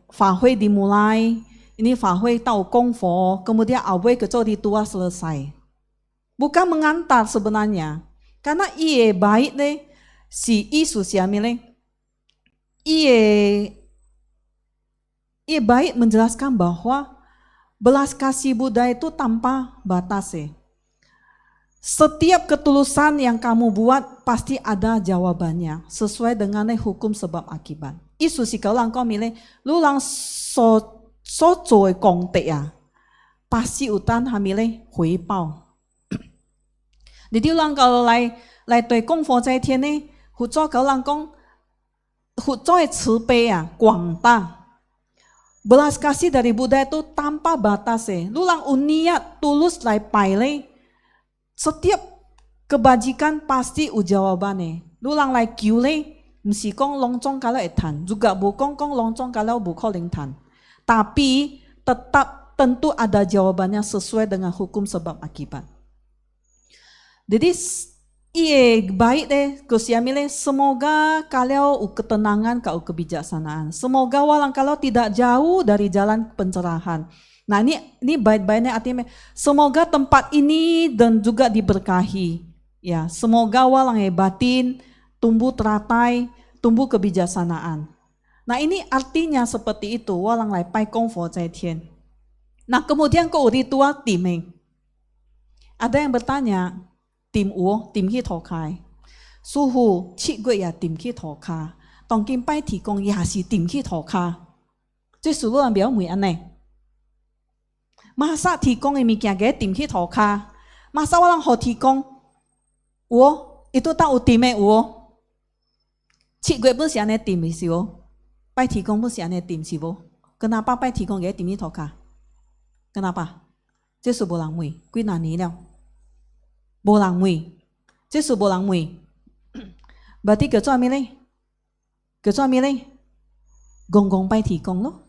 fahui dimulai, ini fahui tau kongfo, kemudian abai kecoh ritual selesai. Bukan mengantar sebenarnya, karena iye baik deh si isu siami le, iye baik menjelaskan bahwa belas kasih Buddha itu tanpa batas . Setiap ketulusan yang kamu buat pasti ada jawabannya sesuai dengan hukum sebab akibat. Isu si kau lang kau milih, lu lang so joy kong te ya, pasti utan hamile hui pao. Jadi ulang kalau lai tui kong fo zai tian ne, hu zhuo kau lang kong, hu zhuo ci bei ya, guang da. Belas kasih dari Buddha itu tanpa batas . Lu lang uniat tulus lai pai le. Setiap kebajikan pasti jawabannya. Lulang lai kiu le, mesti kong longcong kalau etan, juga bukong kong longcong kalau bukoling tan. Tapi tetap tentu ada jawabannya sesuai dengan hukum sebab akibat. Jadi baik deh, kusiamile semoga kalau ketenangan kau kebijaksanaan. Semoga walang kalau tidak jauh dari jalan pencerahan. Nah ini baik-baiknya artinya semoga tempat ini dan juga diberkahi. Ya, semoga walang batin tumbuh teratai, tumbuh kebijaksanaan. Nah ini artinya seperti itu, walang lai pai kong fo zai tian. Nah kemudian ke ritual timing. Ada yang bertanya, tim ki tokai. Suhu cik gue ya tim ki toka. Tong kim pai ti kong ya si tim ki toka. Jadi sulu ambil mui aneh. Masa 提供的物件给点去涂骹 Masa orang hot 提供 itu tak ultimate Cik gue pun si aneh tim sih Pai 提供 pun si aneh tim sih Kenapa pai 提供给点去涂骹 Kenapa 这是没人问几哪年了没人问这是没人问 Berarti 叫做咩呢叫做咩呢 Gong-gong pai 提供咯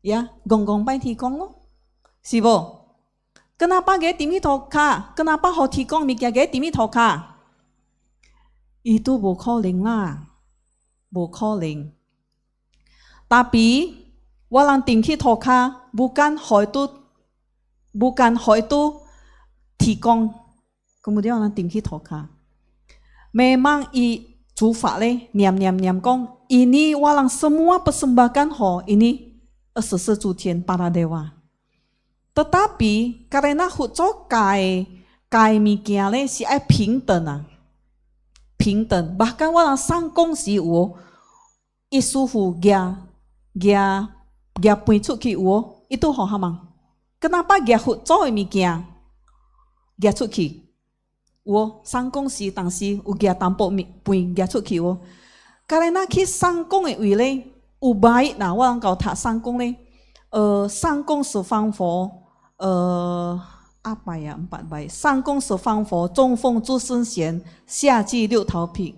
Ya, gong-gong pai tikong lo. Sibo. Kenapa ge timi toka? Kenapa ho tikong mikya ge timi toka? Itu 不可能啦，不可能。Tapi walang tinggi toka bukan itu tikong. Kemudian walang tinggi toka. Memang chủ Phật leh niam kong ini walang semua persembahan ho ini sesucian para dewa. Tetapi karena huco kai mikia leh si ai 平等啊。平等，bahkan walang sangkong si uo isuhu gia pui cuki uo itu ho hamang. Kenapa gia hut coy mi gia cuki uo sangkong si tang si u gia tampo mi pui gia cuki uo. Karena ki sangkong e ui le u baik na walang kau tak sangkong le sangkong sefang fo apa ya 4拜上供十方佛中奉诸圣贤下济六道品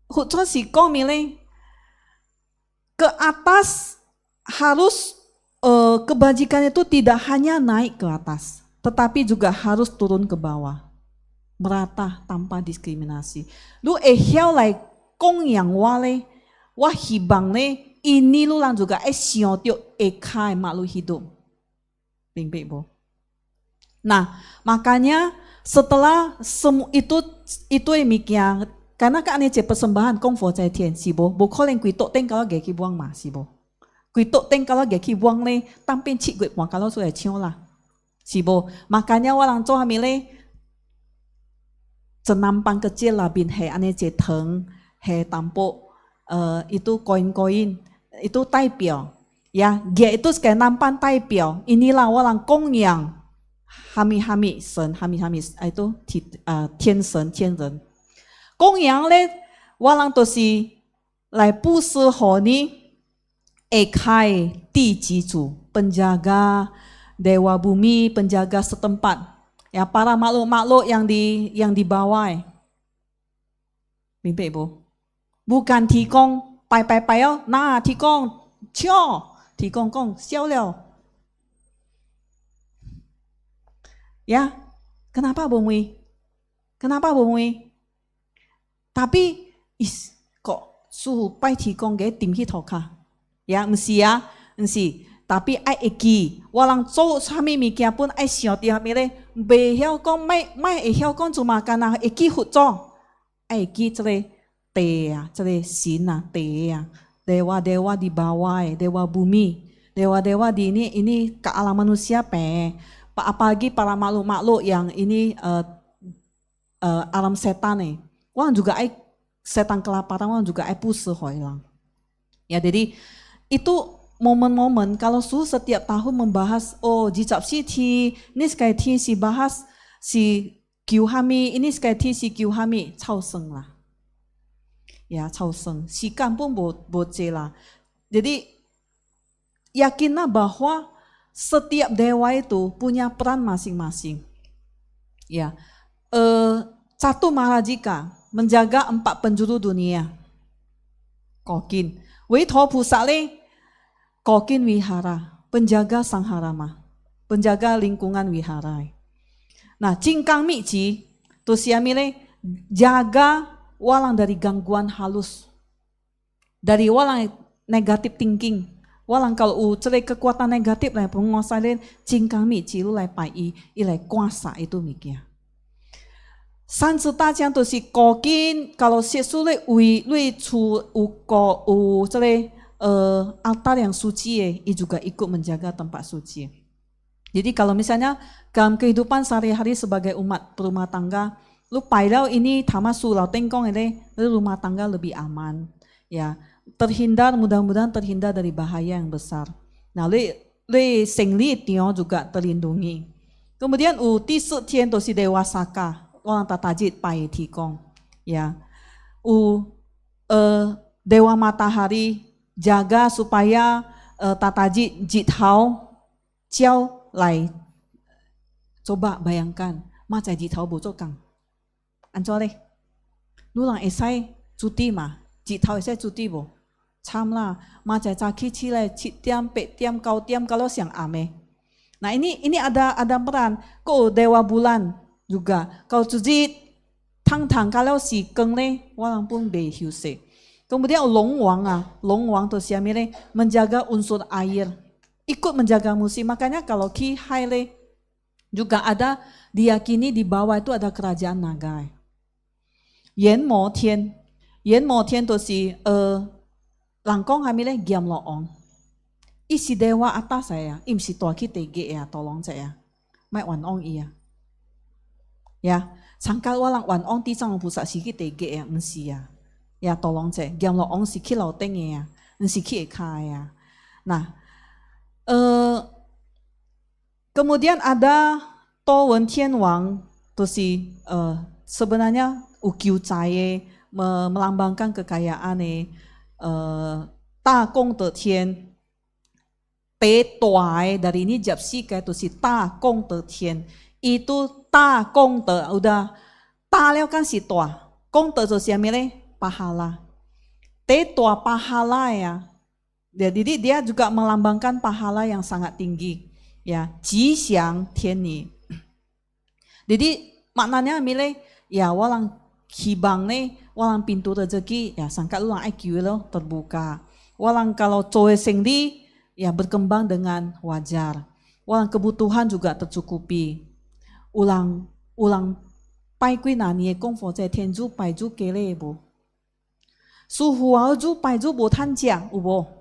Hujan si kau milih ke atas harus kebajikan itu tidak hanya naik ke atas tetapi juga harus turun ke bawah merata tanpa diskriminasi lu hiao lai kong yang wale wah hibang le ini lu lang juga siang tiok kai malu hidup. Bing-bing. Nah, makanya setelah itu demikian karena kan ini persembahan kong fo zai tian sibo, bu kholeng kui tok teng kalau ge ki buang ma sibo. Kui tok teng kalau ge ki buang le tam pian chi gui buang kalau su chiong lah. Sibo, makanya walang zhou hami le senampang kecil lah bin he ane je teng he tampo itu koin-koin itu 代表 ya dia itu sekali nampan 代表 inilah walang kong yang hami sen hami itu 天神天人 kong yang le walang tosi lai 布施 ho ni kai 地基主 penjaga dewa bumi penjaga setempat ya para makhluk-makhluk yang di bawah mimpi bu bukan 提供 拜哦，那提供提供消了ya kenapa bumi tapi kok suhu pai 提供 ge tim hi thoka ya mesti tapi ai eki walang zo sami mikia pun ai xiao dia mele be hiao kong mai hiao kong cuma kana eki hu zo ai eki cele te ya, cele sina te ya, dewa-dewa di bawah, dewa bumi, dewa-dewa di ini ke alam manusia pe, apalagi para makhluk-makhluk yang ini alam setan nih, orang juga setan kelaparan, orang juga pusu hilang. Ya jadi itu momen-momen kalau setiap tahun membahas jicap siti, ini sekali si bahas si kiuhami, ini sekali si kiuhami, cau seng lah. Ya, cau seng. Sikan pun boce lah. Jadi yakinlah bahwa setiap dewa itu punya peran masing-masing. Ya, satu Maharaja menjaga 4 penjuru dunia. Kokin. Wito Pusat le Kokin Wihara, penjaga Sangharama, penjaga lingkungan wihara. Nah, Cingkang Mici, Tusiami le jaga walang dari gangguan halus, dari walang negatif thinking, walang kalau cerai kekuatan negatif lah penguasa lain, Cingkang Mici lu lai pai ilai kuasa itu mikia. 30大将都是高金，kalau 写书嘞为出有这类altar yang suci ia juga ikut menjaga tempat suci. Jadi kalau misalnya dalam kehidupan sehari-hari sebagai umat berumah tangga, lu pailau ini tamasu lau tengkong ini rumah tangga lebih aman, ya terhindar mudah-mudahan terhindar dari bahaya yang besar. Nah, le sengli tio juga terlindungi. Kemudian 第4天都是 Dewa Saka. Orang tatajid pai tikong, ya, dewa matahari jaga supaya tatajid jithau jiao lai. Coba bayangkan, macam jithau bocokang, anjole, nulang esai cuti mah, jithau esai cuti bo, camlah, macam caki cilai, citiam, petiam, kau tiam kalau siang ame. Nah ini ada peran, kok dewa bulan juga. Kalau cuci tang kalau si keng ne, walang pun behiuse. Kemudian long wang tu siapa ne menjaga unsur air, ikut menjaga musim. Makanya kalau Ki Hai le juga ada diyakini di bawah itu ada kerajaan naga. Yen Mo Tian tu si langkong kami le giam loong. Isi dewa atas saya, imsi tua kita ya tolong saya, mai wan ong iya. Ya, sangkal walang wan ong ti sang pusat si kita ya mesti ya. Ya tolong saya, giam loong si kilau teng ya, mesti kita ya. Nah, kemudian ada To Wen Tian Wang, tu si sebenarnya ukiu cai melambangkan kekayaan Ta Gong De Tian, Te Tuai dari ini Japsi kayak tu si Ta Gong De Tian, itu Ta Gong De udah Ta leo kan si tua, Gong De itu siapa le pahala, Te Tua pahala ya. Jadi dia juga melambangkan pahala yang sangat tinggi, ya, Jixiang Tianni. Jadi maknanya milih ya walang hibang nih, walang pintu rezeki ya sangka ulang IQ lo terbuka. Walang kalau coe sengdi ya berkembang dengan wajar. Walang kebutuhan juga tercukupi. Ulang pai kui nani kong fo zai tian zu bai zu ge le bu. Su huao zu bai zu bu tan jiang ubo.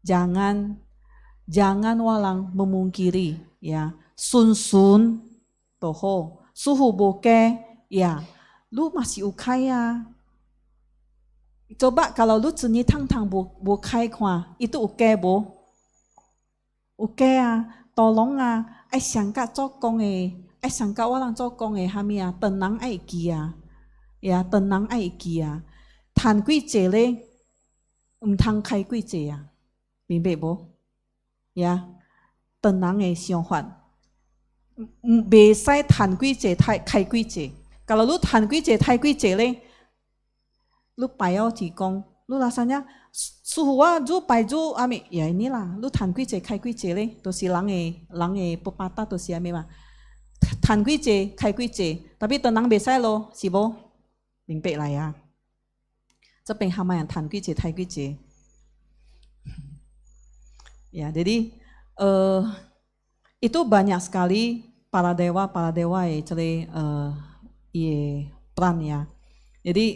Jangan walang memungkiri ya sun toho suhu boke ya lu masih ukaya. Coba kalau lu ceni tang bokai kwa itu uke bo uke tolong ai sangka cokong ai sangka walang cokong hamia tenang ai kia ya tenang ai kia tan kui jele tang kai kui je ya. 明白不？呀，等人的想法，袂使谈几济开几济。kalau lu谈几济太几济咧，lu payah提供，lu rasanya suhu ju pai ju ami ya inilah, lu 谈几济开几济咧，都是人的pepatah都是ami mah，谈几济开几济，tapi tenang袂使咯，是不？明白啦呀？这边他们yang 谈几济太几济。 Ya, jadi itu banyak sekali para dewa peran ya. Jadi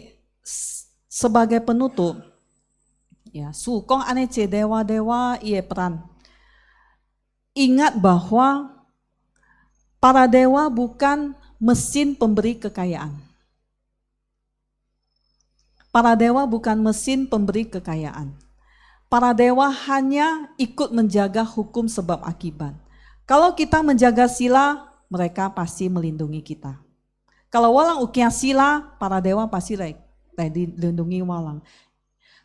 sebagai penutup, ya sukong anece dewa peran. Ingat bahwa para dewa bukan mesin pemberi kekayaan. Para dewa bukan mesin pemberi kekayaan. Para dewa hanya ikut menjaga hukum sebab akibat. Kalau kita menjaga sila, mereka pasti melindungi kita. Kalau walang ukia sila, para dewa pasti dilindungi walang.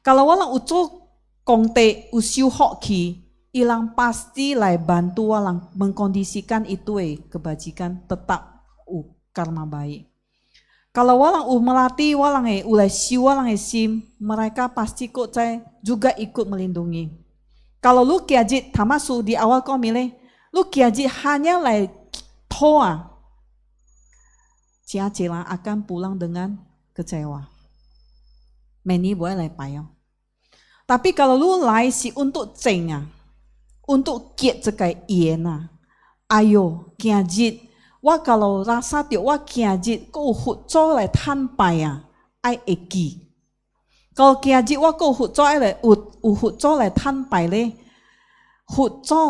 Kalau walang ucuk kongte usiu hoki, ilang pasti bantu walang mengkondisikan itu kebajikan tetap karma baik. Kalau walang melati walang ulai siu walang sim, mereka pasti kok juga ikut melindungi. Kalau lu kiajit tamasu di awal kau milih, lu kiajit hanya toa, cia-cila akan pulang dengan kecewa. Meni boleh payung. Tapi kalau lu si untuk cengnya, untuk kiat cekai iena, ayo kiajit. Wah kalau rasa tiap wah kiajit kau hut co lai tan paya ai eki. Kalau kiajit wah kau hut co lai hut co lai tan pai le hut co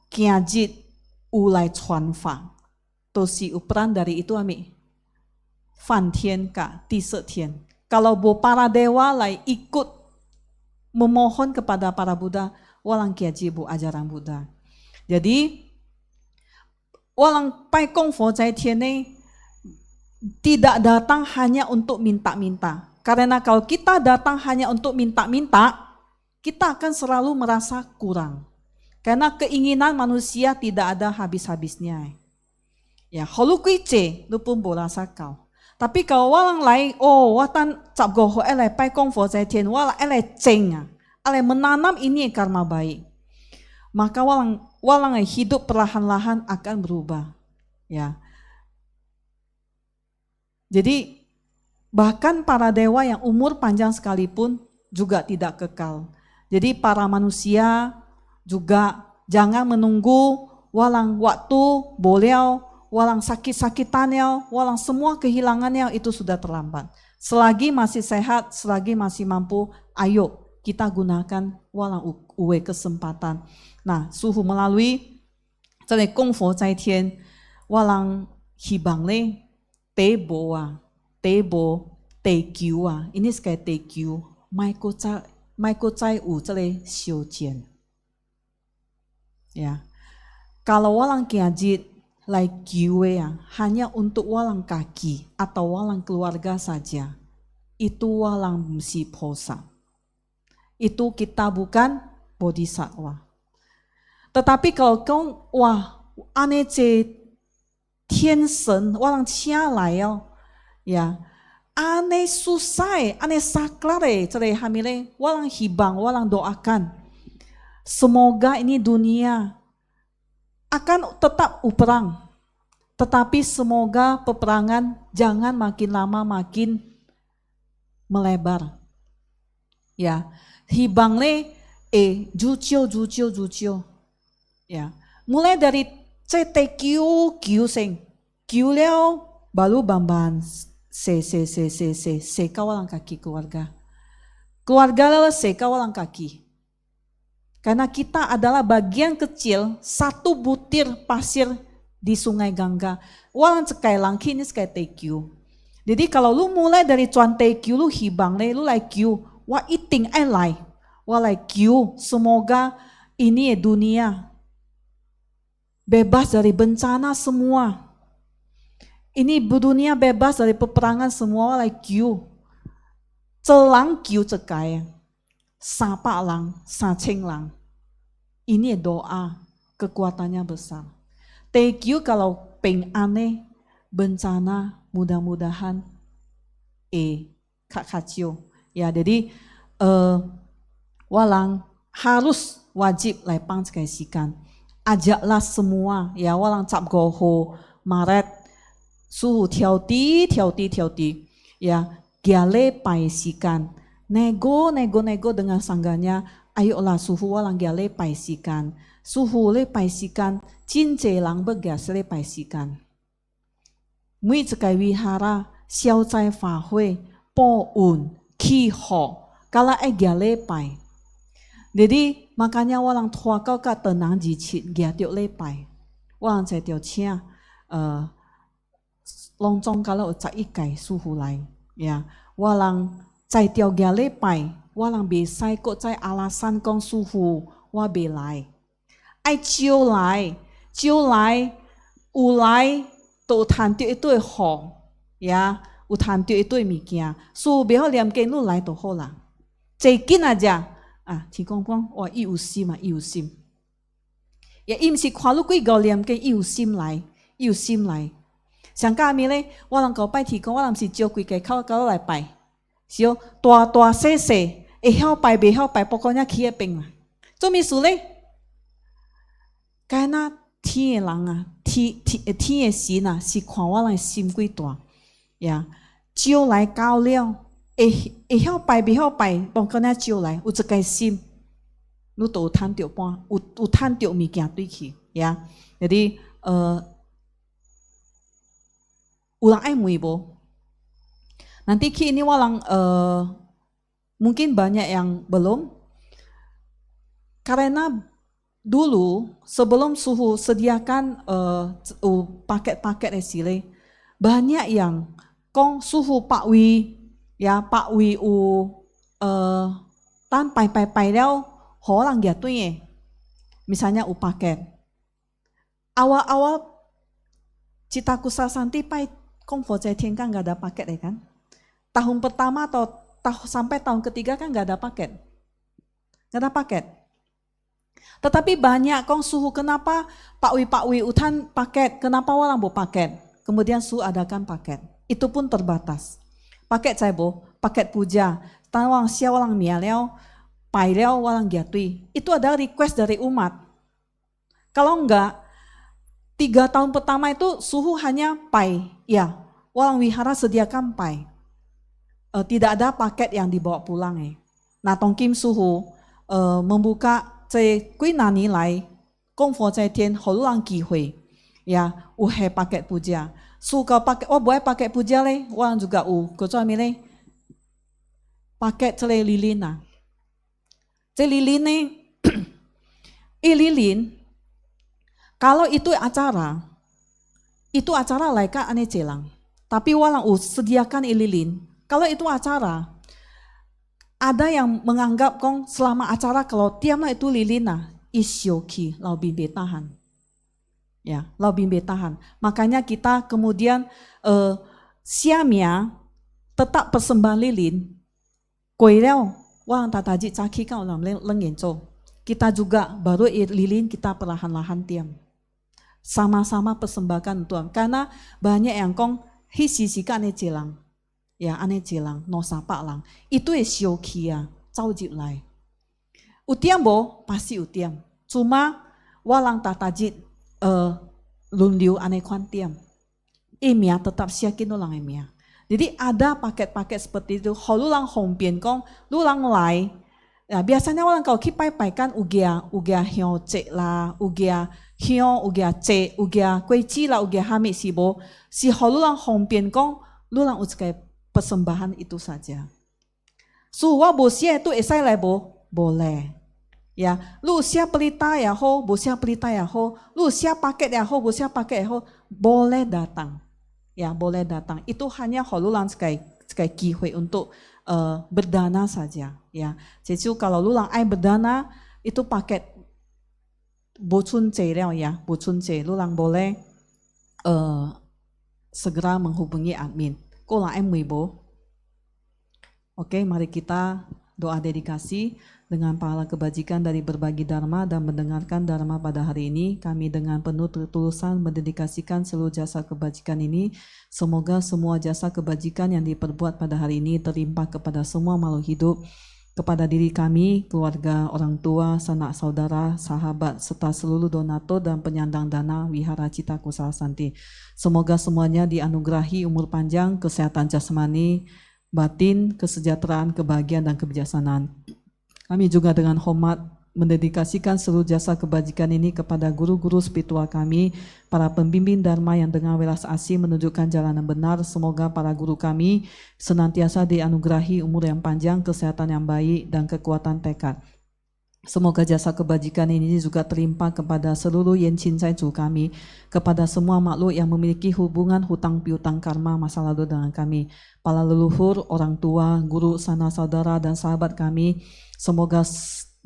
kiajit ulai chuan fa. Tosi uperan dari itu ami fan tian ka di tian. Kalau bo para dewa lai ikut memohon kepada para Buddha, walang kiajit bu ajaran Buddha. Jadi walang pai kong fo zai tian tidak datang hanya untuk minta-minta. Karena kalau kita datang hanya untuk minta-minta, kita akan selalu merasa kurang. Karena keinginan manusia tidak ada habis-habisnya. Ya, kalau kuice, lu pun berasa kau. Tapi kalau walang lai, watan cap goho elai pai kong fo zai tian, walang elai ceng, elai menanam ini karma baik. Maka walang hidup perlahan-lahan akan berubah. Ya, Jadi bahkan para dewa yang umur panjang sekalipun juga tidak kekal. Jadi para manusia juga jangan menunggu walang waktu boliau, walang sakit-sakitannya, walang semua kehilangannya itu sudah terlambat. Selagi masih sehat, selagi masih mampu, ayo kita gunakan walang uwe kesempatan. Nah, suhu melalui 这里供佛在天，walang hibang le tebo tebo tekiu ini sekali tekiu, mai ko zai wu 这里修剪。Ya, kalau walang kiajit lai kiwe hanya untuk walang kaki atau walang keluarga saja, itu walang mesti posa. Itu kita bukan bodhisattva. Tetapi kalau kau ane ce 天神walang chia lai ya, ane susai, ane saklare, 这里hamile walang hibang, walang doakan. Semoga ini dunia akan tetap perang, tetapi semoga peperangan jangan makin lama makin melebar. Ya, hibang le jucio. Ya, mulai dari kiu sing kiu leo baru bamban se kawalang kaki keluarga lalu se kawalang kaki. Karena kita adalah bagian kecil satu butir pasir di sungai Gangga. Walang cekai langki ini cekai tekiu. Jadi kalau lu mulai dari cuan tekiu lu hibang le lu lai kiu, wa iting ai lai, wa lai kiu. Semoga ini dunia bebas dari bencana semua. Ini dunia bebas dari peperangan semua lai kiu. Celang kiu cekai. Sapa lang, saceng lang. Ini doa, kekuatannya besar. Thank you kalau peng aneh, bencana, mudah-mudahan kacau. Ya, jadi walang harus wajib lepang sekasikan. Ajaklah semua, ya walang cap goho, Maret, suhu tiao ti, ya giale paisikan. Nego dengan sangganya, ayolah suhu walang giale paisikan. Suhu le paisikan, cince lang begas le paisikan. Mui cekai wihara, xiao zai fa hui, po un, ki ho, kala giale pai. Jadi makanya walang tua kau ka tenang jicit gia tiok le pai. Walang cai tiok cia longcong kalau cai ikai suhu lai. Ya, walang cai tiok gia le pai, walang besai kok cai alasan kong suhu wa belai. Ai chiu lai, ulai to tan tiok itu ho. Ya, utan tiok itu mikia. Su behol liam ke lu lai to ho lah. Cekin aja. 提供讲我有心嘛，有心，也伊唔是看路几高念嘅有心来，上加咪咧，我能够拜提供，我唔是招几个口搞来拜，是哦，大细细，会晓拜未晓拜，不过人起一病啊，做咩事咧？该那天嘅人天嘅神是看我人心几大呀，招来搞了。会晓拜未晓拜，帮跟人招来，有一个心，你都有赚到半，有赚到物件对去，呀。Jadi ulang ai mui bo. Nanti ki ini walang mungkin banyak yang belum, karena dulu sebelum suhu sediakan paket-paket esile, banyak yang kong suhu Pak Wi. Ya Pak Wi tan pai leo holang ya tuh ye. Misalnya paket. Awal-awal Citakusa Santi pai kong Fojetian kan nggak ada paket ya kan. Tahun pertama atau sampai tahun ketiga kan nggak ada paket. Nggak ada paket. Tetapi banyak kong suhu kenapa Pak Wi utan paket, kenapa walang bu paket. Kemudian suhu adakan paket. Itu pun terbatas. Paket saya bo, paket puja, tawang sia walang mia leo, pai leo walang giatui. Itu adalah request dari umat. Kalau enggak, 3 tahun pertama itu suhu hanya pai, ya, walang wihara sediakan pai. Tidak ada paket yang dibawa pulang Nah, Tong Kim Suhu membuka 在归纳尼来供佛在天好多人机会ya uhe paket puja suka paket boleh paket puja le orang juga kecuali mile paket cele lilin ce lilin lilin kalau itu acara laika ane celang tapi walang sediakan lilin kalau itu acara ada yang menganggap kong selama acara kalau tiamlah itu lilin isyoki lau bimbe tahan. Ya, lau bimbe tahan. Makanya kita kemudian siamia tetap persembahan lilin. Kuirel wang tataji caki kau lam lengenco. Kita juga baru lilin kita perlahan-lahan tiam. Sama-sama persembahkan Tuhan. Karena banyak yang kong hisisikan celang. Ya, ane jelang, no sapa lang. Itu syoki ya, caujib lai. Utiam bo, pasti utiam. Cuma walang tatajit lundiu ane kwantiam. Emia tetap siakin ulang emia. Jadi ada paket-paket seperti itu. Holulang hompien kong, lulang lai. Ya, biasanya walang kau kipai-paikan ugia hio cek la, ugia hio, ugia cek, ugia kueci la, ugia hamid sibo. Si holulang hompien kong, lulang uckai persembahan itu saja. Suwa bosia itu esai lebo boleh. Ya, lu siap pelita ya ho, bosia pelita ya ho, lu siap paket ya ho, bosia paket ya ho, boleh datang. Ya, boleh datang. Itu hanya holulan sekali kihui untuk berdana saja. Ya, jadi kalau lulang ai berdana itu paket bocun ceriau ya, bocun ce, lulang boleh segera menghubungi admin. Oke, mari kita doa dedikasi dengan pahala kebajikan dari berbagi dharma dan mendengarkan dharma pada hari ini. Kami dengan penuh ketulusan mendedikasikan seluruh jasa kebajikan ini. Semoga semua jasa kebajikan yang diperbuat pada hari ini terlimpah kepada semua makhluk hidup, kepada diri kami, keluarga, orang tua, sanak saudara, sahabat, serta seluruh donatur dan penyandang dana Wihara Cita Kusala Santi. Semoga semuanya dianugerahi umur panjang, kesehatan jasmani, batin, kesejahteraan, kebahagiaan, dan kebijaksanaan. Kami juga dengan hormat mendedikasikan seluruh jasa kebajikan ini kepada guru-guru spiritual kami, para pembimbing dharma yang dengan welas asih menunjukkan jalan yang benar. Semoga para guru kami senantiasa dianugerahi umur yang panjang, kesehatan yang baik, dan kekuatan tekad. Semoga jasa kebajikan ini juga terlimpah kepada seluruh yen cincai cu kami, kepada semua makhluk yang memiliki hubungan hutang piutang karma masa lalu dengan kami, para leluhur, orang tua, guru, sanak saudara, dan sahabat kami. Semoga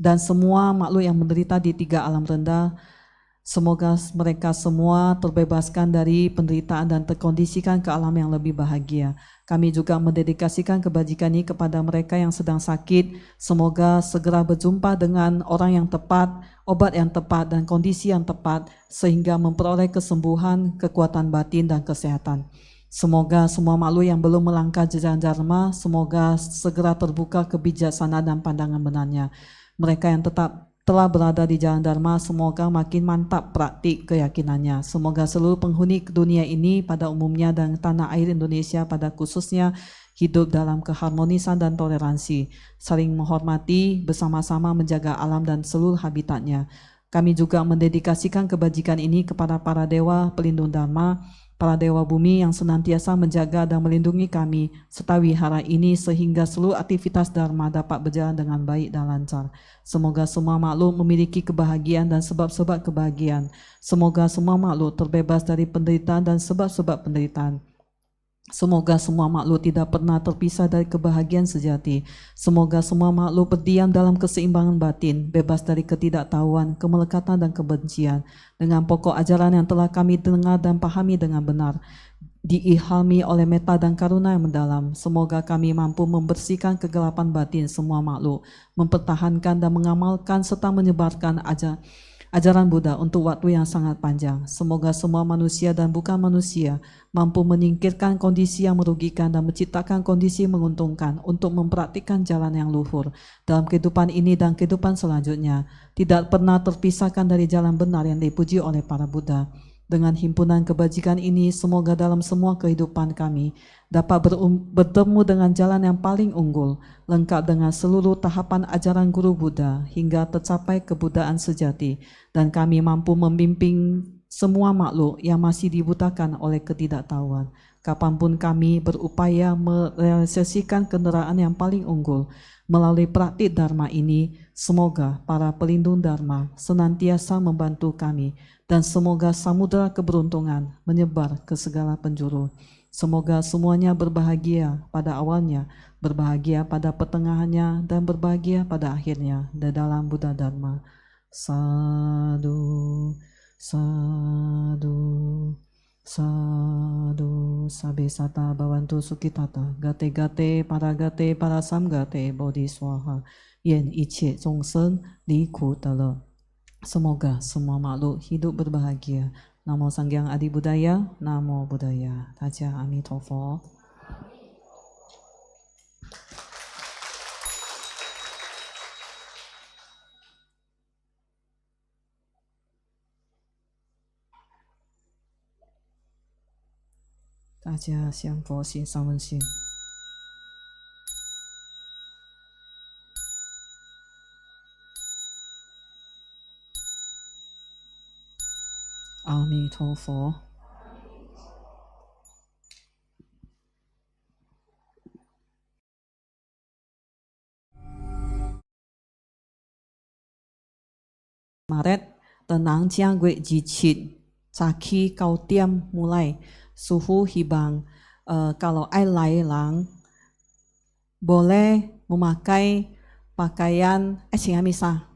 dan semua makhluk yang menderita di 3 alam rendah, semoga mereka semua terbebaskan dari penderitaan dan terkondisikan ke alam yang lebih bahagia. Kami juga mendedikasikan kebajikan ini kepada mereka yang sedang sakit. Semoga segera berjumpa dengan orang yang tepat, obat yang tepat, dan kondisi yang tepat, sehingga memperoleh kesembuhan, kekuatan batin, dan kesehatan. Semoga semua makhluk yang belum melangkah jalan dharma, semoga segera terbuka kebijaksanaan dan pandangan benarnya. Mereka yang tetap telah berada di jalan dharma, semoga makin mantap praktik keyakinannya. Semoga seluruh penghuni dunia ini pada umumnya dan tanah air Indonesia pada khususnya hidup dalam keharmonisan dan toleransi, saling menghormati, bersama-sama menjaga alam dan seluruh habitatnya. Kami juga mendedikasikan kebajikan ini kepada para dewa pelindung dharma, para dewa bumi yang senantiasa menjaga dan melindungi kami, serta wihara ini sehingga seluruh aktivitas dharma dapat berjalan dengan baik dan lancar. Semoga semua makhluk memiliki kebahagiaan dan sebab-sebab kebahagiaan. Semoga semua makhluk terbebas dari penderitaan dan sebab-sebab penderitaan. Semoga semua makhluk tidak pernah terpisah dari kebahagiaan sejati. Semoga semua makhluk berdiam dalam keseimbangan batin, bebas dari ketidaktahuan, kemelekatan, dan kebencian. Dengan pokok ajaran yang telah kami dengar dan pahami dengan benar, diilhami oleh meta dan karuna yang mendalam. Semoga kami mampu membersihkan kegelapan batin semua makhluk, mempertahankan dan mengamalkan serta menyebarkan ajaran Buddha untuk waktu yang sangat panjang. Semoga semua manusia dan bukan manusia mampu menyingkirkan kondisi yang merugikan dan menciptakan kondisi yang menguntungkan untuk mempraktikkan jalan yang luhur dalam kehidupan ini dan kehidupan selanjutnya, tidak pernah terpisahkan dari jalan benar yang dipuji oleh para Buddha. Dengan himpunan kebajikan ini, semoga dalam semua kehidupan kami dapat bertemu dengan jalan yang paling unggul, lengkap dengan seluruh tahapan ajaran guru Buddha hingga tercapai kebudaan sejati, dan kami mampu membimbing semua makhluk yang masih dibutakan oleh ketidaktahuan. Kapanpun kami berupaya merealisasikan kenderaan yang paling unggul melalui praktik Dharma ini, semoga para pelindung Dharma senantiasa membantu kami, dan semoga samudera keberuntungan menyebar ke segala penjuru. Semoga semuanya berbahagia pada awalnya, berbahagia pada pertengahannya, dan berbahagia pada akhirnya di dalam Buddha Dharma. Sadhu, sadhu, sadhu, sabe sata bhavantu sukhitata, gate gate para samgate bodhiswaha, yen iche zongsen li ku de le. Semoga semua makhluk hidup berbahagia. Namo Sanghyang Adi Buddhaya, Namo Buddhaya. Taja Amitofo. Taja Xiangfo Xin Sanwen Xin. Amitofo. Maret, tenang chiang gue jicit, caki kau tiam mulai, suhu hibang. Kalau ai lai lang, boleh memakai pakaian cing amisa,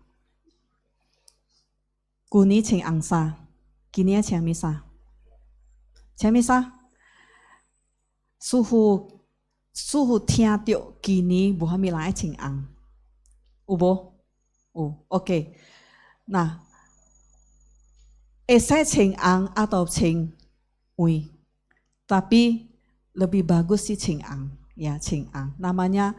kuni cing angsa, kini cing amisa, cing amisa, suhu tiang tiok kini buhamila cing ang, ubo, oke. Nah, esai cing ang atau cing ui, tapi lebih bagus sih cing ang, ya cing ang. Namanya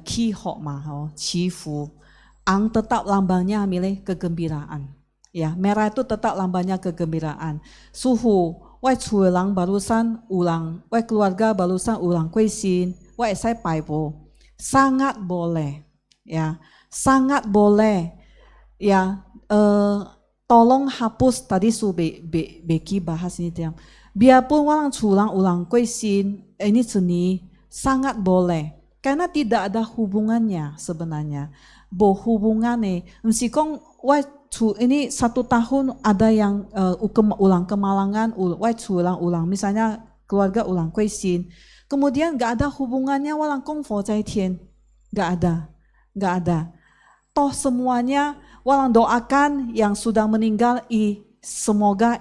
ki hok ma, cifu. Ang tetap lambangnya milik kegembiraan. Ya, merah itu tetap lambangnya kegembiraan. Suhu, wai cuelang barusan ulang, wai keluarga barusan ulang kuisin, wai esai paibo, sangat boleh, ya, sangat boleh, ya. Tolong hapus tadi Becky bahas ini tiang. Biarpun orang culang ulang kuisin, ini seni sangat boleh, karena tidak ada hubungannya sebenarnya. Hubungannya, meskipun ini 1 tahun ada yang ulang kemalangan, culang ulang, misalnya keluarga ulang kuisin, kemudian gak ada hubungannya walang kongfo zai tian, gak ada. Toh semuanya walang doakan yang sudah meninggal semoga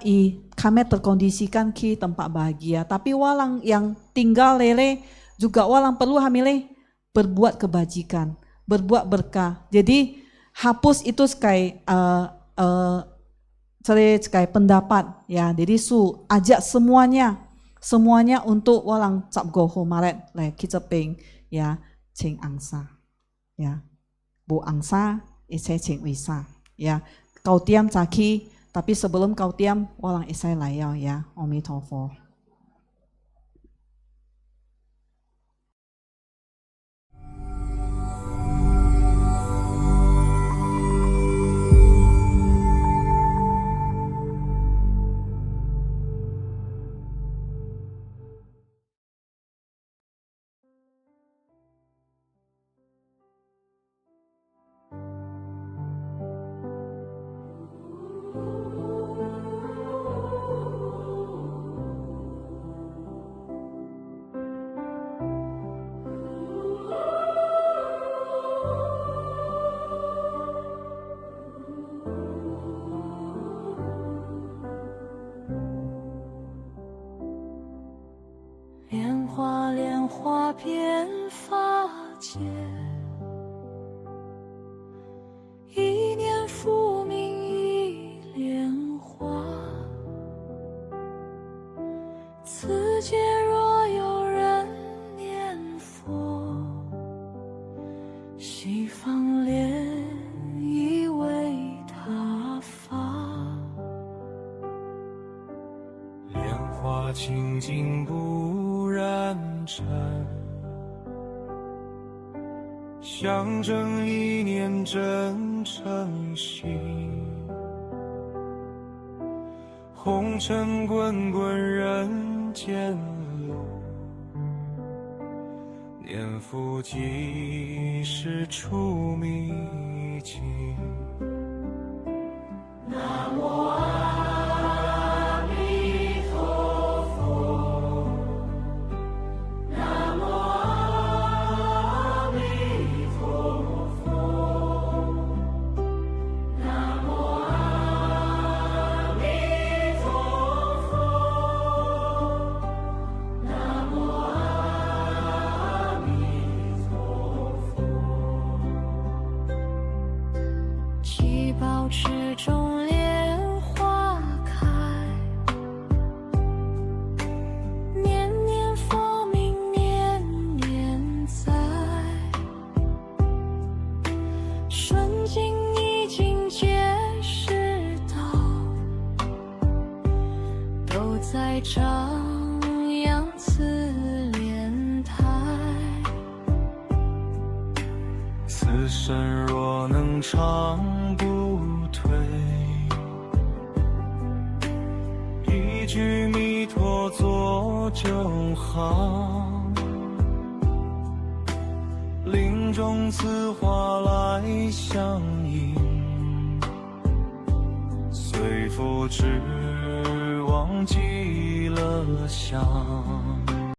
kami terkondisikan ke tempat bahagia. Tapi walang yang tinggal lele juga walang perlu hamile berbuat kebajikan, berbuat berkah. Jadi hapus itu sekai pendapat ya. Jadi ajak semuanya untuk walang cap goho maret le kita peng ya cing angsa ya. Bu angsa, isai cing wisa, ya. Kau tiam caki, tapi sebelum kau tiam, walang isai layau, ya. Amitofo.遍法界，一念复命一莲花。此界若有人念佛，西方莲已为他发。心经不染尘，象征一念真诚心。红尘滚滚人间路，念佛即是出迷境。南无阿弥陀佛，南无阿弥陀佛，南无阿弥陀佛，南无阿弥陀佛。七宝池中莲花开，念念佛名念念在，顺境逆境皆是道，都在张扬此莲台。此生若能长不退，一句弥陀做就好，林中此花来相迎，随佛之往极乐乡。